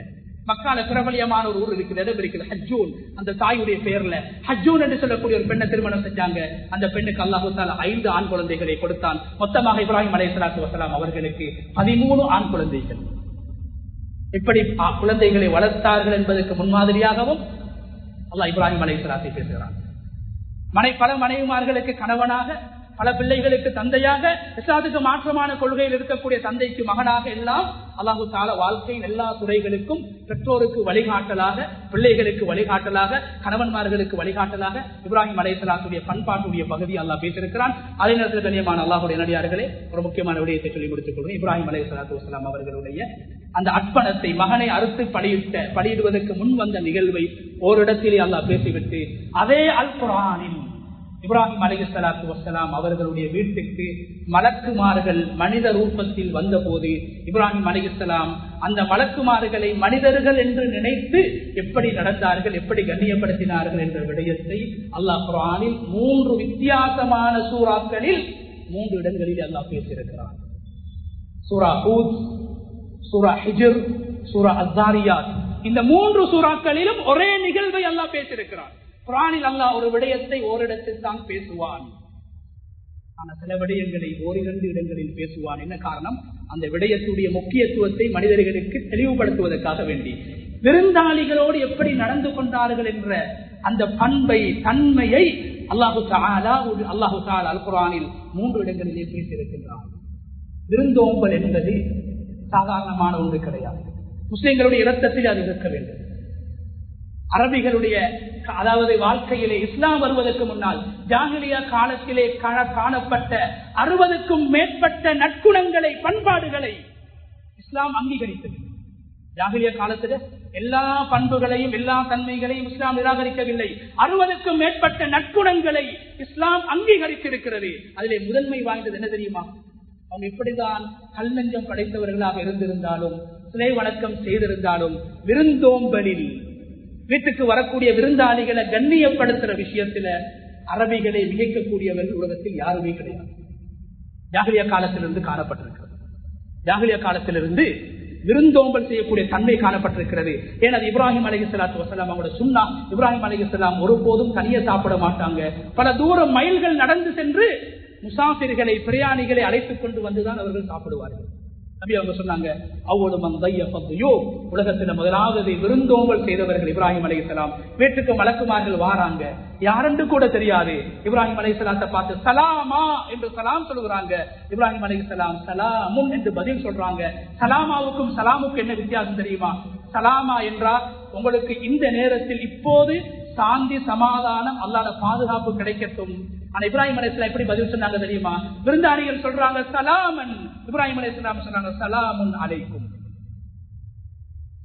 மக்கால பிரபலியமான ஒரு ஊர் இருக்குது, இடம் இருக்குது ஹஜ்ஜூன், அந்த தாயுடைய பெயர்ல ஹஜ்ஜூன் என்று சொல்லக்கூடிய ஒரு பெண்ணை திருமணம் செஞ்சாங்க. அந்த பெண்ணுக்கு அல்லாஹ் தஆலா 5 ஆண் குழந்தைகளை கொடுத்தான். மொத்தமாக இப்ராஹிம் அலைஹிஸ்ஸலாத்து வஸ்ஸலாம் அவர்களுக்கு 13 ஆண் குழந்தைகள். எப்படி குழந்தைகளை வளர்த்தார்கள் என்பதற்கு முன்மாதிரியாகவும் அல்லாஹ் இப்ராஹிம் அலைஹிஸ்ஸலாத்தை பேசுகிறான். பல மனைவிமார்களுக்கு கணவனாக, பல பிள்ளைகளுக்கு தந்தையாக, இஸ்லாத்துக்கு மாற்றமான கொள்கையில் இருக்கக்கூடிய தந்தைக்கு மகனாக எல்லாம் அல்லாஹு தஆலா வாழ்க்கையின் எல்லா துறைகளுக்கும் பெற்றோருக்கு வழிகாட்டலாக, பிள்ளைகளுக்கு வழிகாட்டலாக, கணவன்மார்களுக்கு வழிகாட்டலாக இப்ராஹிம் அலைஹிஸ்ஸலாத்துடைய பண்பாட்டுடைய பகுதி அல்லாஹ் பேசியிருக்கிறான். அதே நேரத்தில் கண்ணியமான அல்லாஹ்வுடைய நல்லடியார்களே, ஒரு முக்கியமான விடயத்தை சொல்லி முடித்துக் கொள்கிறேன். இப்ராஹிம் அலைஹிஸ்ஸலாத்து வஸ்ஸலாம் அவர்களுடைய அந்த அர்ப்பணத்தை, மகனை அறுத்து பலியிடுவதற்கு முன் வந்த நிகழ்வை ஓரிடத்திலே அல்லாஹ் பேசிவிட்டு அதே அல் குர்ஆனில் இப்ராஹிம் அலைஹிஸ்ஸலாத்து வஸ்ஸலாம் அவர்களுடைய வீட்டுக்கு மலக்குமார்கள் மனித ரூபத்தில் வந்த போது இப்ராஹிம் அலைஹிஸ்ஸலாம் அந்த மலக்குமார்களை மனிதர்கள் என்று நினைத்து எப்படி நடந்தார்கள், எப்படி கண்ணியப்படுத்தினார்கள் என்ற விடயத்தை அல்லாஹ் குர்ஆனில் 3 வித்தியாசமான சூறாக்களில் 3 இடங்களில் அல்லாஹ் பேசியிருக்கிறார். சூரா ஹூத், சூரா ஹிஜ்ர், சூரா அஸ்ஸாரியாத், இந்த 3 சூறாக்களிலும் ஒரே நிகழ்வை அல்லாஹ் பேசியிருக்கிறார். குர்ஆனில் அல்லாஹ் ஒரு விடயத்தை ஓரிடத்தில் தான் பேசுவான், ஆனா சில விடயங்களை 1-2 இடங்களில் பேசுவான். என்ன காரணம்? அந்த விடயத்துடைய முக்கியத்துவத்தை மனிதர்களுக்கு தெளிவுபடுத்துவதற்காக வேண்டி, விருந்தாளிகளோடு எப்படி நடந்து கொண்டார்கள் என்ற அந்த பண்பை, தன்மையை அல்லாஹு தஆலா அல் குர்ஆனில் 3 இடங்களிலே பேசியிருக்கின்றார். விருந்தோம்பல் என்பது சாதாரணமான ஒன்று கிடையாது. முஸ்லிம்களுடைய இரத்தத்தில் அது இருக்க வேண்டும். அரபிகளுடைய, அதாவது வாழ்க்கையிலே இஸ்லாம் வருவதற்கு முன்னால் ஜாஹிலியா காலத்திலே காணப்பட்ட 60க்கும் மேற்பட்ட நற்குணங்களை, பண்பாடுகளை இஸ்லாம் அங்கீகரித்தது. ஜாஹிலியா காலத்தில் எல்லா பண்புகளையும், எல்லா தன்மைகளையும் இஸ்லாம் நிராகரிக்கவில்லை. 60க்கும் மேற்பட்ட நற்குணங்களை இஸ்லாம் அங்கீகரித்திருக்கிறது. அதிலே முதன்மை வாய்ந்தது என்ன தெரியுமா? அவங்க எப்படிதான் கல் நெஞ்சம் படைத்தவர்களாக இருந்திருந்தாலும், சிலை வணக்கம் செய்திருந்தாலும், விருந்தோம்பலில் வீட்டுக்கு வரக்கூடிய விருந்தாளிகளை கண்ணியப்படுத்துற விஷயத்துல அரபிகளை மிகைக்கக்கூடியவர்கள் உலகத்தில் யாருமே கிடையாது. ஜாஹிலியா காலத்திலிருந்து காணப்பட்டிருக்கிறது. ஜாஹிலியா காலத்திலிருந்து விருந்தோம்பல் செய்யக்கூடிய தன்மை காணப்பட்டிருக்கிறது. ஏன்னா இப்ராஹிம் அலைஹிஸ்ஸலாத்து வஸ்ஸலாம் அவங்களோட சுன்னா, இப்ராஹிம் அலைஹிஸ்ஸலாம் ஒருபோதும் தனியே சாப்பிட மாட்டாங்க. பல தூரம் மைல்கள் நடந்து சென்று முசாஃபிர்களை, பிரயாணிகளை அழைத்துக் கொண்டு வந்துதான் அவர்கள் சாப்பிடுவார்கள். நபி அவங்க சொன்னாங்க, உலகத்தில் முதலாவது விருந்தோம்பல் செய்தவர்கள் இப்ராஹிம் அலைஹிஸ்ஸலாம். வீட்டுக்கு மலக்குமார்கள் வாராங்க, யாரென்று கூட தெரியாது. இப்ராஹிம் அலைஹிஸ்ஸலாத்தை பார்த்து சலாமா என்று சலாம் சொல்லுகிறாங்க. இப்ராஹிம் அலைஹிஸ்ஸலாம் சலாமுன் என்று பதில் சொல்றாங்க. சலாமாவுக்கும் சலாமுக்கும் என்ன வித்தியாசம் தெரியுமா? சலாமா என்றால் உங்களுக்கு இந்த நேரத்தில் இப்போது சாந்தி, சமாதானம், அல்லாஹ்வுடைய பாதுகாப்பு கிடைக்கட்டும். ஆனா இப்ராஹிம் அலைஹிஸ்ஸலாம் எப்படி பதில் சொன்னாங்க தெரியுமா? விருந்தாளிகள் சொல்றாங்க சலாமன், இப்ராஹிம் அலைஹிஸ்ஸலாம் சொன்னாங்க சலாமுன் அலைக்கும்.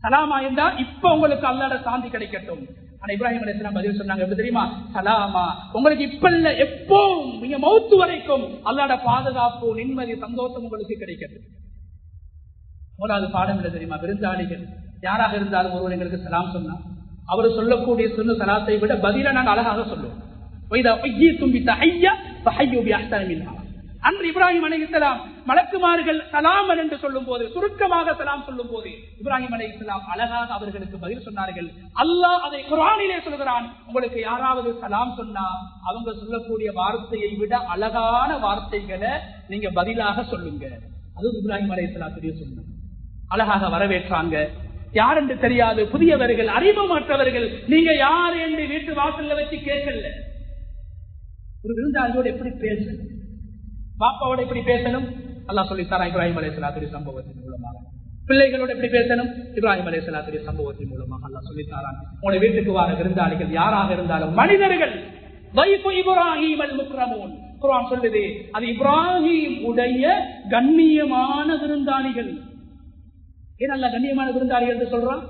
சலாமா என்றா இப்ப உங்களுக்கு அல்லாஹ்வுடைய சாந்தி கிடைக்கட்டும். ஆனா இப்ராஹிம் அலைஹிஸ்ஸலாம் பதில் சொன்னாங்க எப்படி தெரியுமா? சலாமா, உங்களுக்கு இப்ப இல்ல, எப்போ நீங்க மௌத்து வரைக்கும் அல்லாஹ்வுடைய பாதுகாப்பு, நிம்மதி, சந்தோஷம் உங்களுக்கு கிடைக்கட்டும். மூணாவது பாடம் என்ன தெரியுமா? விருந்தாளிகள் யாராக இருந்தாலும் ஒருவர் எங்களுக்கு சலாம் சொன்னா அவர் சொல்லக்கூடிய சொன்ன சலாத்தை விட பதில நாங்கள் அழகாக சொல்லுவோம். அன்று இப்ராஹிம் அலைஹிஸ்ஸலாம் மலக்குமார்கள் சலாம் என்று சொல்லும் போது, சுருக்கமாக சலாம் சொல்லும் போது இப்ராஹிம் அலைஹிஸ்ஸலாம் அழகாக அவர்களுக்கு பதில் சொன்னார்கள். அல்லாஹ் அதை குர்ஆனிலே சொல்கிறான், உங்களுக்கு யாராவது சலாம் சொன்னா அவங்க சொல்லக்கூடிய வார்த்தையை விட அழகான வார்த்தைகளை நீங்க பதிலாக சொல்லுங்க. அது இப்ராஹிம் அலைஹிஸ்ஸலாத்துடைய சொன்னாங்க. அழகாக வரவேற்றாங்க. யார் என்று தெரியாது, புதியவர்கள், அறிமுகமற்றவர்கள். நீங்க யார் என்று வீட்டு வாசல்ல வச்சு கேட்கல. ஒரு விருந்தாளியோடு எப்படி பேசணும், பாப்பாவோட எப்படி பேசணும் அல்லாஹ் சொல்லி தரா இப்ராஹிம் அலைஹிஸ்ஸலாத்துடைய சம்பவத்தின் மூலமாக. பிள்ளைகளோட எப்படி பேசணும் இப்ராஹிம் அலைஹிஸ்ஸலாத்துடைய சம்பவத்தின் மூலமாக அல்லாஹ் சொல்லி தரான். உங்களுடைய வீட்டுக்கு வர விருந்தாளிகள் யாராக இருந்தாலும் மனிதர்கள், வைஃபு இப்ராஹிம் அல் முக்ரமூன், குர்ஆன் சொல்லுது அது இப்ராஹிம் உடைய கண்ணியமான விருந்தாளிகள். ஏன் அல்லாஹ் கண்ணியமான விருந்தாளிகள் என்று சொல்றான்?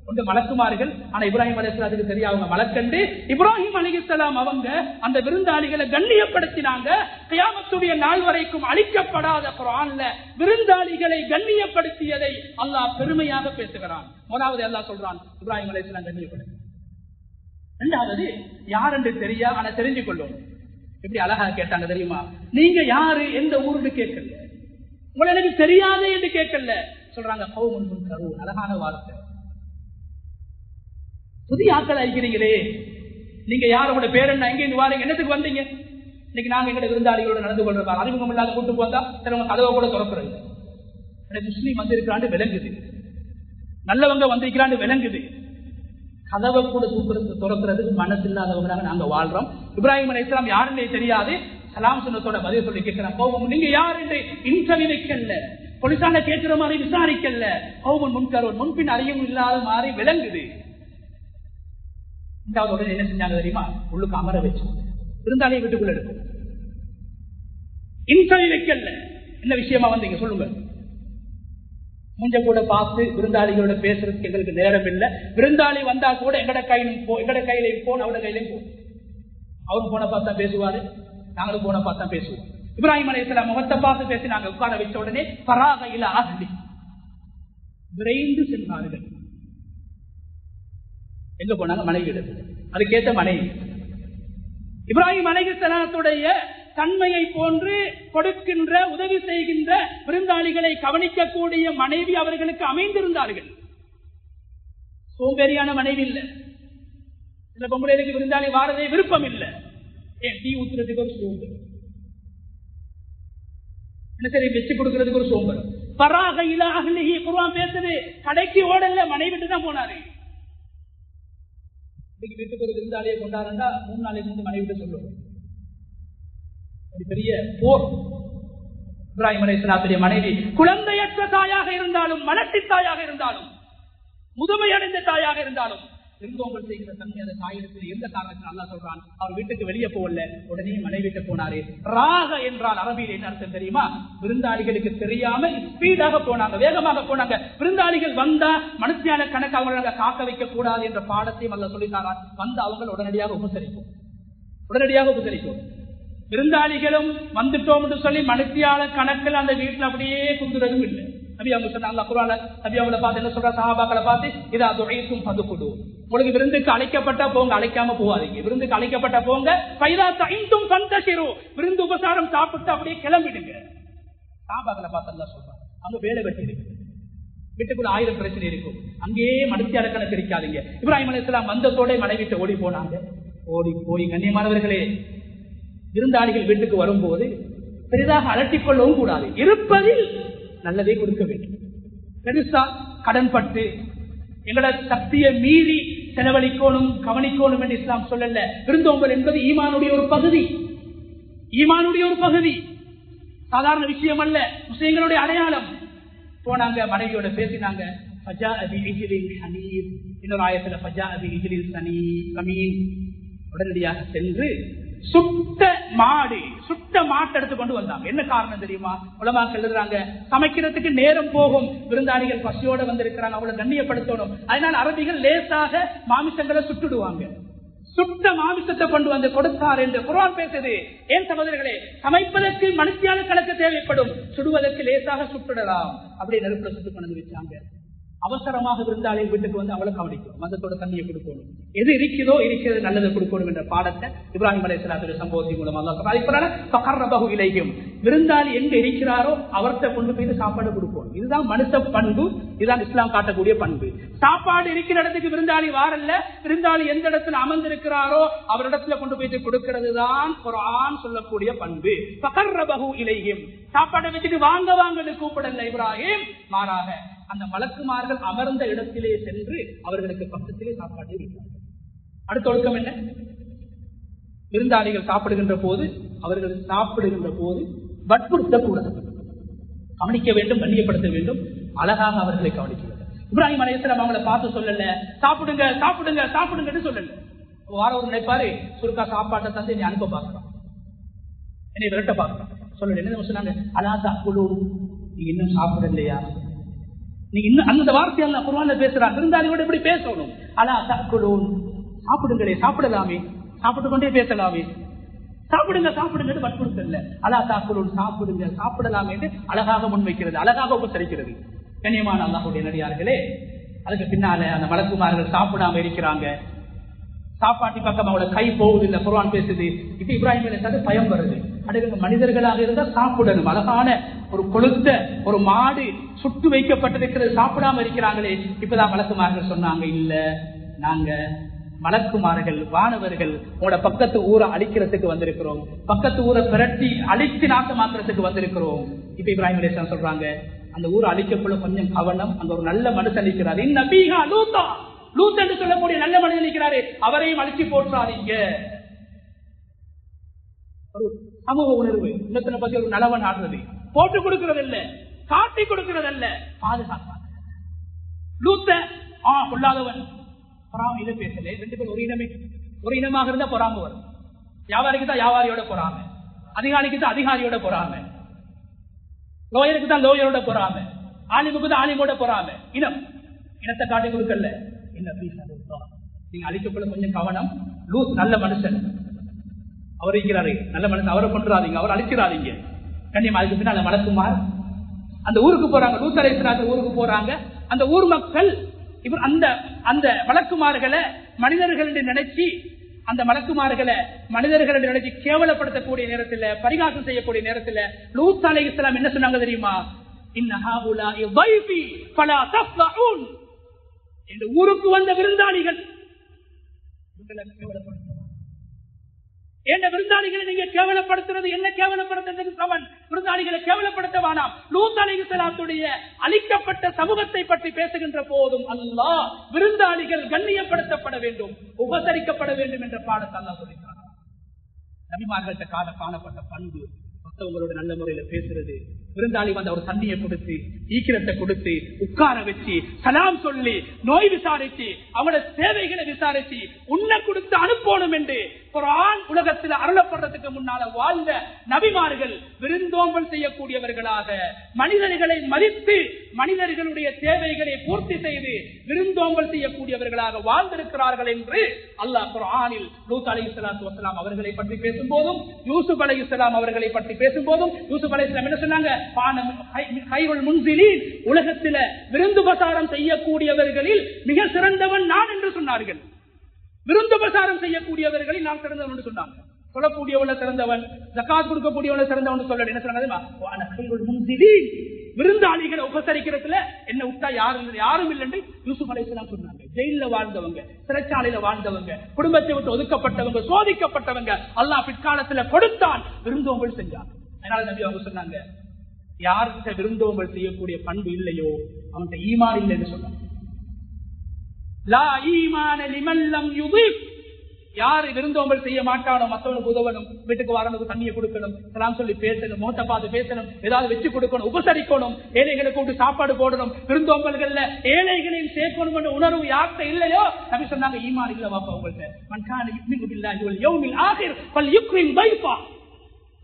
ஒன்று மலக்குமார்கள். ஆனா இப்ராஹிம் அலைஹிஸ்ஸலாத்துக்கு தெரியும் அவங்க மலக்கண்டு. இப்ராஹிம் அலைஹிஸ்ஸலாம் அவங்க அந்த விருந்தாளிகளை கண்ணியப்படுத்தினாங்க. கியாமத்துடைய நாள் வரைக்கும் அழிக்கப்படாத குர்ஆன்ல விருந்தாளிகளை கண்ணியப்படுத்தியதை அல்லாஹ் பெருமையாக பேசுகிறான். முதலாவது அல்லாஹ் சொல்றான் இப்ராஹிம் அலைஹிஸ்ஸலாம் கண்ணியப்படுத்தி. இரண்டாவது யார் என்று தெரியா, ஆனா தெரிஞ்சு கொள்ளும். எப்படி அழகா கேட்டாங்க தெரியுமா? நீங்க யாரு, எந்த ஊருன்னு கேட்கல, உங்களை எனக்கு தெரியாதே என்று கேட்கல. சொல்றாங்க கௌமுன் முன்கரூன். அழகான வார்த்தை. புதிய ஆட்கள் அழிக்கிறீங்களே, நீங்க யாரோட பேர் என்ன, எங்க வாரீங்க, என்னத்துக்கு வந்தீங்க? இன்னைக்கு நாங்க எங்க விருந்தாளிகளோட நடந்து கொள்றோம். அறிமுகம் இல்லாத கூட்டு போந்தா சிலவங்க கதவை கூட திறக்கிறது. முஸ்லீம் வந்திருக்கிறான்னு விளங்குது, நல்லவங்க வந்திருக்கிறான்னு விளங்குது. கதவை கூட திறக்கிறதுக்கு மனசு இல்லாதவங்க நாங்க வாழ்றோம். இப்ராஹிம் அலைஹிஸ்ஸலாம் யாருன்னே தெரியாது. சலாம் சொன்னதோட பதில் சொல்லி கேட்கிறேன், நீங்க யார் என்று இன்டர்வியூ வைக்கல, போலீசான கேட்கிற மாதிரி விசாரிக்கல. கௌமுன் முன்கரூன், முன்பின் அறியும் இல்லாத மாதிரி விளங்குது. உடனே என்ன செஞ்சாங்க தெரியுமா? உள்ளுக்கு அமர வச்சு விருந்தாளியை வீட்டுக்குள்ள எடுக்கும். இன்டர்வியூ வைக்கல. என்ன விஷயமா வந்தீங்க சொல்லுங்க. முஞ்ச கூட பார்த்து விருந்தாளிகளோட பேசுறதுக்கு எங்களுக்கு நேரம் இல்லை. விருந்தாளி வந்தா கூட எங்கட கையிலையும் போன், அவட கையிலையும் போன். அவரும் போன பார்த்தா பேசுவாரு, நாங்களும் போன பார்த்தா பேசுவோம். இப்ராஹிம் அலைஹிஸ்ஸலாம் முகத்தை பார்த்து பேசி நாங்க உட்கார வச்ச உடனே பராக இல அஹ்லி, விரைந்து சென்றார்கள். எங்க போனாங்க? மனைவி இடத்துல. அதுக்கேற்ற மனைவி. இப்ராஹிம் அலைஹிஸ்ஸலாத்துடைய தன்மையை போன்று கொடுக்கின்ற, உதவி செய்கின்ற, விருந்தாளிகளை கவனிக்கக்கூடிய மனைவி அவர்களுக்கு அமைந்திருந்தார்கள். சோம்பேறியான மனைவி இல்ல. சில பொம்பளைகளுக்கு விருந்தாளி வாரதே விருப்பம் இல்லை. ஏன் டீ ஊத்துறதுக்கு ஒரு சோம்பேறி, என்ன சரி வச்சு கொடுக்கறதுக்கு ஒரு சோம்பேறி. பராக இல அஹ்லிஹி, குர்ஆன் பேசுது. கடைக்கு ஓடல, மனைவிட்டு தான் போனாரு. வீட்டுக்கு ஒரு விருந்தாளியை கொண்டாடுறா 3 நாளைக்கு வந்து மனைவிட்டு சொல்லுவோம். பெரிய போர். இப்ராஹிம் அலைஹிஸ்ஸலாத்துடைய மனைவி குழந்தையற்ற தாயாக இருந்தாலும், மலட்டி தாயாக இருந்தாலும், முதுமையடைந்த தாயாக இருந்தாலும் விருந்தோம்பல் செய்கிற தன்மை அந்த தாயிடத்தில் எந்த காரணத்தில் அல்லாஹ் சொல்றான்? அவர் வீட்டுக்கு வெளியே போகல, உடனே மனைவிட்டு போனாரு. ராக என்றால் அரபியில் என்ன அர்த்தம் தெரியுமா? விருந்தாளிகளுக்கு தெரியாம ஸ்பீடாக போனாங்க, வேகமாக போனாங்க. விருந்தாளிகள் வந்தா மனுஷியான கணக்கு அவங்களை காக்க வைக்க கூடாது என்ற பாடத்தையும் அல்லாஹ் சொல்லித்தாரான். வந்து அவங்க உடனடியாக உபசரிக்கும். விருந்தாளிகளும் வந்துட்டோம் என்று சொல்லி மனுஷியான கணக்கில் அந்த வீட்டில் அப்படியே குந்துறதும் இல்லை. நபி அவங்க சொன்னாங்க குர்ஆன்ல, நபி அவங்களை பார்த்து என்ன சொல்ற, சஹாபாக்களை பார்த்து இதா துஐதும் ஃபதுகுலு, உங்களுக்கு விருந்துக்கு அழைக்கப்பட்ட போங்க, அழைக்காம போவாதீங்க. விருந்துக்கு அழைக்கப்பட்ட போங்க. ஃபைதா தஇந்தும் ஃபந்தஷிரு, விருந்து உபசாரம் சாப்பிட்டு அப்படியே கிளம்பிடுங்க. சஹாபாக்களை பார்த்து அல்லாஹ் சொல்றான், அங்க வேலை வெட்டி இருக்கு, வீட்டுக்குள்ள 1000 பிரச்சனை இருக்கும், அங்கேயே மனுஷியான கணக்கு இருக்காதீங்க. இப்ராஹிம் அலைஹிஸ்ஸலாம் வந்ததோட மனைவிட்டு ஓடி போனாங்க. ஓடி போய் கண்ணியமானவர்களே, விருந்தாளிகள் வீட்டுக்கு வரும்போது பெரிதாக அலட்டிக் கொள்ளவும் கூடாது. இருப்பதில் நல்லதே கொடுக்க வேண்டும். பெருசா கடன்பட்டு எங்களோட சக்தியை மீறி செலவழிக்கணும், கவனிக்கணும் என்று இஸ்லாம் சொல்லல. விருந்தோம்பல் என்பது ஈமானுடைய ஒரு பகுதி, சாதாரண விஷயம் அல்ல, முஸ்லிம்களுடைய அடையாளம். போனாங்க, மனைவியோட பேசினாங்க. இன்னொரு ஆயத்துல உடனடியாக சென்று சுட்ட மாட்டை எடுத்து கொண்டு வந்தாங்க. என்ன காரணம் தெரியுமா? உலமாக்கள் எழுதுறாங்க, சமைக்கிறதுக்கு நேரம் போகும், விருந்தாளிகள் பசியோட வந்திருக்கிறாங்க, அவளை கண்ணியப்படுத்தணும். அதனால அரபிகள் லேசாக மாமிசங்களை சுட்டுடுவாங்க. சுட்ட மாமிசத்தை கொண்டு வந்து கொடுத்தார் என்று குர்ஆன் பேசுது. ஏன் சகோதரர்களே, சமைப்பதற்கு மனுஷியான கணக்கு தேவைப்படும், சுடுவதற்கு லேசாக சுட்டுடலாம். அப்படியே நெருப்புல சுட்டு கொண்டு வச்சாங்க. அவசரமாக விருந்தாளின் வீட்டுக்கு வந்து அவளை கவனிக்கணும், மதத்தோட தண்ணியை கொடுக்கணும், எது இருக்கிறது நல்லதை கொடுக்கணும் என்ற பாடத்தை இப்ராஹிம் அலைஹிஸ்ஸலாத்துடைய சம்பவத்தின் மூலம் அல்லாஹ் இலையும் விருந்தாளி எங்க இருக்கிறாரோ அவர்கிட்ட கொண்டு போய் சாப்பாடு கொடுக்கணும். இதுதான் மனுஷ பண்பு, இதுதான் இஸ்லாம் காட்டக்கூடிய பண்பு. சாப்பாடு இருக்கிற இடத்துக்கு விருந்தாளி வாரல்ல, விருந்தாளி எந்த இடத்துல அமர்ந்திருக்கிறாரோ அவரிடத்துல கொண்டு போயிட்டு கொடுக்கிறது தான் குர்ஆன் சொல்லக்கூடிய பண்பு. ஃபகர்ரபஹு இலைஹிம், சாப்பாடை வச்சுட்டு வாங்க வாங்கன்னு கூப்பிடல இப்ராஹிம், மாறாக அந்த மலக்குமார்கள் அமர்ந்த இடத்திலே சென்று அவர்களுக்கு பக்கத்திலே சாப்பாட்டை வைத்தார்கள். அடுத்த ஒழுக்கம் என்ன? விருந்தாளிகள் சாப்பிடுகின்ற போது அவர்கள் சாப்பிடுகின்ற போது வற்புறுத்தக்கூடாது, கவனிக்க வேண்டும், கண்ணியப்படுத்த வேண்டும், அழகாக அவர்களை கவனிக்க வேண்டும். இப்ராஹிம் அலைஹிஸ்ஸலாம் அவங்களை பார்த்து சொல்லல சாப்பிடுங்க சாப்பிடுங்க சாப்பிடுங்கன்னு சொல்லல. வார ஒரு நினைப்பாரு சுருக்கா சாப்பாட்டை தந்து என்னை அனுப்ப பார்க்கலாம், என்னை விரட்ட பார்க்கலாம் சொல்லல. என்ன சொன்னாங்க? அலா தஅகுலூ, நீங்க இன்னும் சாப்பிடலையா? நீங்க இன்னும் அந்த வார்த்தை அல்லாஹ் குர்ஆன்ல பேசுறான், விருந்தாளியோட எப்படி பேசணும்? அலா தஅகுலூ, சாப்பிடுங்களே, சாப்பிடலாமே, சாப்பிட்டு கொண்டே பேசலாமே, சாப்பிடுங்க சாப்பிடுங்க வற்புறுத்தல்ல. அலா தஅகுலூ, சாப்பிடுங்க சாப்பிடலாமே என்று அழகாக முன்வைக்கிறது, அழகாக உபசரிக்கிறது. கண்ணியமான அல்லாஹ்வுடைய நடிகார்களே, அதுக்கு பின்னால அந்த மலக்குமார்கள் சாப்பிடாம இருக்கிறாங்க, சாப்பாட்டி பக்கம் அவளை கை போகுதில்லை, குர்ஆன் பேசுது. இப்ப இப்ராஹிம் அலைஹிஸ்ஸலாம் பயம் வருது, அடுத்த மனிதர்களாக இருந்தால் சாப்பிடணும், அழகான ஒரு கொளுத்த ஒரு மாடு சுட்டு வைக்கப்பட்டிருக்கிறது, சாப்பிடாம இருக்கிறாங்களே. இப்பதான் மலக்குமார்கள் சொன்னாங்க, இல்ல நாங்க மலக்குமார்கள் வானவர்கள் உங்களோட பக்கத்து ஊரை அழிக்கிறதுக்கு வந்திருக்கிறோம், பக்கத்து ஊரை பிரட்டி அழித்து நாசமாக்குறதுக்கு வந்திருக்கிறோம். இப்ப இப்ராஹிம் அலைஹிஸ்ஸலாம் சொல்றாங்க, அந்த ஊரை அழிக்கப்பட கொஞ்சம் கவனம், அங்க ஒரு நல்ல மனுஷன் இருக்கிறார், இன்னபீஹா லூத்தா, லூத் என்று சொல்லக்கூடிய நல்ல மனிதன் இருக்கிறாரு, அவரையும் அழிச்சு போற்றாதீங்க. ஒரு சமூக உணர்வு, இன்னத்தின பத்தி ஒரு நலவன் ஆடுறது, போட்டு கொடுக்கிறது இல்ல, காட்டி கொடுக்கிறது அல்ல, பாதுகாப்பாங்க. லூத்த கொள்ளாதவன், பொறாமையில பேசல, ரெண்டு பேரும் ஒரு இனமாக இருந்தா பொறாம வரும். வியாபாரிக்கு தான் வியாபாரியோட பொறாம, அதிகாரிக்கு தான் அதிகாரியோட பொறாம, லோயருக்கு தான் லோயரோட பொறாம, ஆலிமுக்கு தான் ஆலிமோட பொறாம. இனத்தை காட்டி கொடுக்கல. நீங்க அழிக்கப்பட கொஞ்சம் கவனம். லூத் நல்ல மனுஷன், அவர் இருக்கிறாரு, நல்ல மனுஷன், அவரை கொண்டுறாதீங்க, அவர் அழிக்கிறாதீங்க. கண்ணியமா அதுக்கு பின்னால் மலக்குமார் அந்த ஊருக்கு போறாங்க, லூத் அலைஹிஸ்ஸலாம் ஊருக்கு போறாங்க. அந்த ஊர் மக்கள் இவர் அந்த மலக்குமார்களை மனிதர்கள் என்று நினைச்சு, அந்த மலக்குமார்களை மனிதர்கள் என்று நினைச்சு கேவலப்படுத்தக்கூடிய நேரத்தில், பரிகாசம் செய்யக்கூடிய நேரத்தில் லூத் அலைஹிஸ்ஸலாம் என்ன சொன்னாங்க தெரியுமா? இன்னஹாஉலாஇ ضيفي فلا تفضحون, இந்த ஊருக்கு வந்த விருந்தாளிகள், என்ன விருந்தாளிகளை நீங்க கேவலப்படுத்துறது, என்ன கேவலப்படுத்துறதுக்கு சமன், விருந்தாளிகளை கேவலப்படுத்த வேணாம். லூத் அலைஹிஸ்ஸலாத்துடைய அழிக்கப்பட்ட சமூகத்தை பற்றி பேசுகின்ற போதும் அல்லாஹ் விருந்தாளிகள் கண்ணியப்படுத்தப்பட வேண்டும், உபசரிக்கப்பட வேண்டும் என்ற பாடத்தை அல்லாஹ் சொல்லியிருக்கிறார். நபிமார்கள்ட்ட காணப்பட்ட பண்பு, மற்றவங்களோட நல்ல முறையில பேசுறது, விருந்தாளி வந்து அவர் தண்ணியை கொடுத்து, ஈக்கிரத்தை கொடுத்து, உட்கார வச்சு, சலாம் சொல்லி, நோய் விசாரிச்சு, அவங்களோட சேவைகளை விசாரிச்சு, உண்ண கொடுத்து அனுப்பணும் என்று குர்ஆன் உலகத்தில் அருளப்படுறதுக்கு முன்னால வாழ்ந்த நபிமார்கள் விருந்தோம்பல் செய்யக்கூடியவர்களாக, மனிதர்களை மதித்து மனிதர்களுடைய தேவைகளை பூர்த்தி செய்து விருந்தோம்பல் செய்யக்கூடியவர்களாக வாழ்ந்திருக்கிறார்கள் என்று அல்லாஹ் குர்ஆனில் லூத் அலைஹிஸ்ஸலாத்து வஸலாம் அவர்களை பற்றி பேசும்போதும், யூசுப் அலைஹிஸ்ஸலாம் அவர்களை பற்றி பேசும்போதும், யூசுப் அலைஹிஸ்ஸலாம் என்ன சொன்னாங்க? உலகத்தில விருந்துபசாரம் செய்யக்கூடியவர்களில் மிக சிறந்தவன் நான் என்று சொன்னார்கள். விருந்துபசாரம் செய்யக்கூடியவர்களில் நான் சிறந்தவன் என்று சொன்னாங்க. சொல்லக்கூடியவன சிறந்தவன், ஜகாத் கொடுக்கக்கூடியவன சிறந்தவன் சொல்ல என்ன சொன்னாங்க? விருந்தாளிகளை உபசரிக்கிறதுல என்ன விட்டா யாரும் இல்லை என்று யூசுப் அலைஹிஸ்ஸலாம் சொன்னாங்க. ஜெயில வாழ்ந்தவங்க, சிறைச்சாலையில வாழ்ந்தவங்க, குடும்பத்தை விட்டு ஒதுக்கப்பட்டவங்க, சோதிக்கப்பட்டவங்க அல்லாஹ் பிற்காலத்துல கொடுத்தான், விருந்தோம்பல் செஞ்சாங்க. அதனால நபி அவங்க சொன்னாங்க, யார்கிட்ட விருந்தோம்பல் செய்யக்கூடிய பண்பு இல்லையோ அவன்கிட்ட ஈமான் இல்லைன்னு சொன்னாங்க. லா ஈமான லிமன் லம் யுதிப், யாரு விருந்தோம்பல் செய்ய மாட்டானோ, மற்றவனுக்கு உதவணும், வீட்டுக்கு வரணுக்கு தண்ணியை கொடுக்கணும், சலாம் சொல்லி பேசணும், மோட்டை பார்த்து பேசணும், ஏதாவது வச்சு கொடுக்கணும், உபசரிக்கணும், ஏழைகளை கூட்டு சாப்பாடு போடணும், விருந்தோம்பல்கள்ல ஏழைகளையும் சேர்க்கணும் என்ற உணர்வு யார்கிட்ட இல்லையோ நபி சொன்னாங்க ஈமான் இல்ல வாப்பா உங்கள்கிட்ட. மன் கான யுமினு பில்லாஹி வல் யௌமில் ஆகிர் ஃபல்யுக்ரிம் தைஃபா,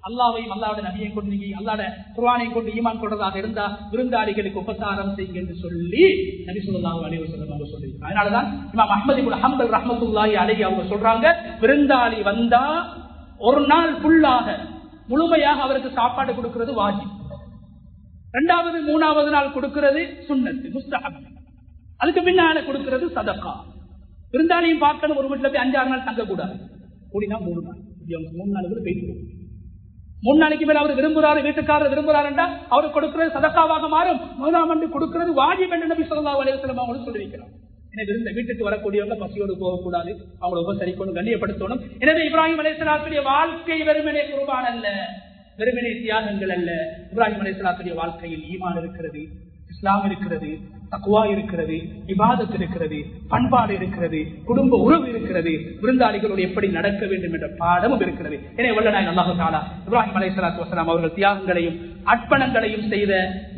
அல்லாஹ்வையும் அல்லாஹ்வுடைய நபியையும் கொண்டு நீங்க அல்லாஹ்வுடைய குர்ஆனையும் கொண்டு ஈமான் கொண்டதாக இருந்தா விருந்தாளிகளுக்கு உபசாரம் செய்யுங்க என்று சொல்லி நபி ஸல்லல்லாஹு அலைஹி வஸல்லம் அவங்க சொல்லிருக்காங்க. அதனாலதான் இமாம் அஹ்மத் இப்னு ஹம்பல் ரஹ்மத்துல்லாஹி அலைஹி அவங்க சொல்றாங்க, விருந்தாளி வந்தா ஒரு நாள் ஃபுல்லாக முழுமையாக அவருக்கு சாப்பாடு கொடுக்கிறது வாஜிப், இரண்டாவது மூணாவது நாள் கொடுக்கிறது சுன்னத்து, முஸ்தஹப். அதுக்கு பின்னால கொடுக்கிறது சதக்கா. விருந்தாளியும் பார்க்கணும், ஒரு வீட்டுல போய் 5-6 நாள் தங்கக்கூடாது, கூடினா 3 நாள். 3 நாளுக்கு போயிட்டு 3 நாளைக்கு மேல அவர் விரும்புறாரு, வீட்டுக்காரர் விரும்புறாருன்னா அவருக்கு கொடுக்கிறது சதக்காவாக மாறும். 3ஆம் ஆண்டு கொடுக்கிறது வாஜிப் என்று நபி ஸல்லல்லாஹு அலைஹி வஸல்லம் அவங்க சொல்லியிருக்கிறார். எனவே இந்த வீட்டுக்கு வரக்கூடியவங்க பசியோடு போகக்கூடாது, அவங்களை உபசரிக்கணும், கண்ணியப்படுத்தணும். எனவே இப்ராஹிம் அலைஹிஸ்ஸலாத்துடைய வாழ்க்கை வெறுமனே குர்பான் அல்ல, வெறுமனே தியாகங்கள் அல்ல. இப்ராஹிம் அலைஹிஸ்ஸலாத்துடைய வாழ்க்கையில் ஈமான் இருக்கிறது, இஸ்லாம் இருக்கிறது, தக்வா இருக்கிறது, இபாதத் இருக்கிறது, பண்பாடு இருக்கிறது, குடும்ப உறவு இருக்கிறது, விருந்தாளிகளோடு எப்படி நடக்க வேண்டும் என்ற பாடமும் இருக்கிறது. எனவே வல்ல நாயன் அல்லாஹ் தஆலா இப்ராஹிம் அலைஹிஸ்ஸலாத்து வஸலாம் அவர்கள் தியாகங்களையும் அர்ப்பணங்களையும் செய்த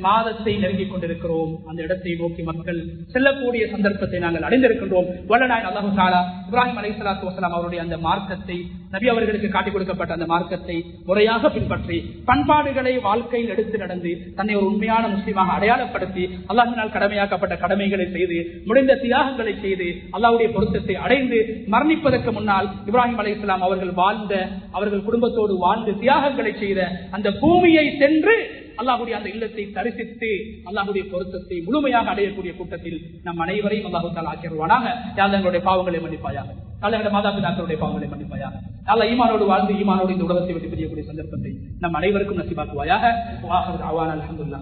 மாதத்தை நெருங்கிக் கொண்டிருக்கிறோம். அந்த இடத்தை நோக்கி மக்கள் செல்லக்கூடிய சந்தர்ப்பத்தை நாங்கள் அடைந்திருக்கின்றோம். வல்ல நாயன் அல்லாஹ் தஆலா இப்ராஹிம் அலைஹிஸ்ஸலாத்து வஸலாம் அவருடைய அந்த மார்க்கத்தை, நபி அவர்களுக்கு காட்டிக் கொடுக்கப்பட்ட அந்த மார்க்கத்தை முறையாக பின்பற்றி பண்பாடுகளை வாழ்க்கையில் எடுத்து நடந்து தன்னை ஒரு உண்மையான முஸ்லிமாக அடையாளப்படுத்தி அல்லாஹ்வினால் கடமையாக்கப்பட்ட கடமைகளை செய்து முடிந்த தியாகங்களை செய்து அல்லாஹ்வுடைய பொருத்தத்தை அடைந்து மரணிப்பதற்கு முன்னால் இப்ராஹிம் அலைஹிஸ்ஸலாம் அவர்கள் வாழ்ந்த, அவர்கள் குடும்பத்தோடு வாழ்ந்து தியாகங்களை செய்த அந்த பூமியை சென்று அல்லாஹ்வுடைய அந்த இல்லத்தை தரிசித்து அல்லாஹ்வுடைய பொருத்தத்தை முழுமையாக அடையக்கூடிய கூட்டத்தில் நம் அனைவரையும் அல்லாஹ் தஆலா ஆக்கிடுவானாக. யா அல்லாஹ் எங்களுடைய பாவங்களை மன்னிப்பாயாக, எங்களுடைய மாதாபிதாக்களுடைய பாவங்களை மன்னிப்பாயாக. அல்லாஹ் ஈமானோடு வாழ்ந்து ஈமானோடு இந்த உலகத்தை விட்டு பிரியக்கூடிய சந்தர்ப்பத்தை நம் அனைவருக்கும் நசீபாக்குவாயாக. அல்ஹம்துலில்லாஹ்.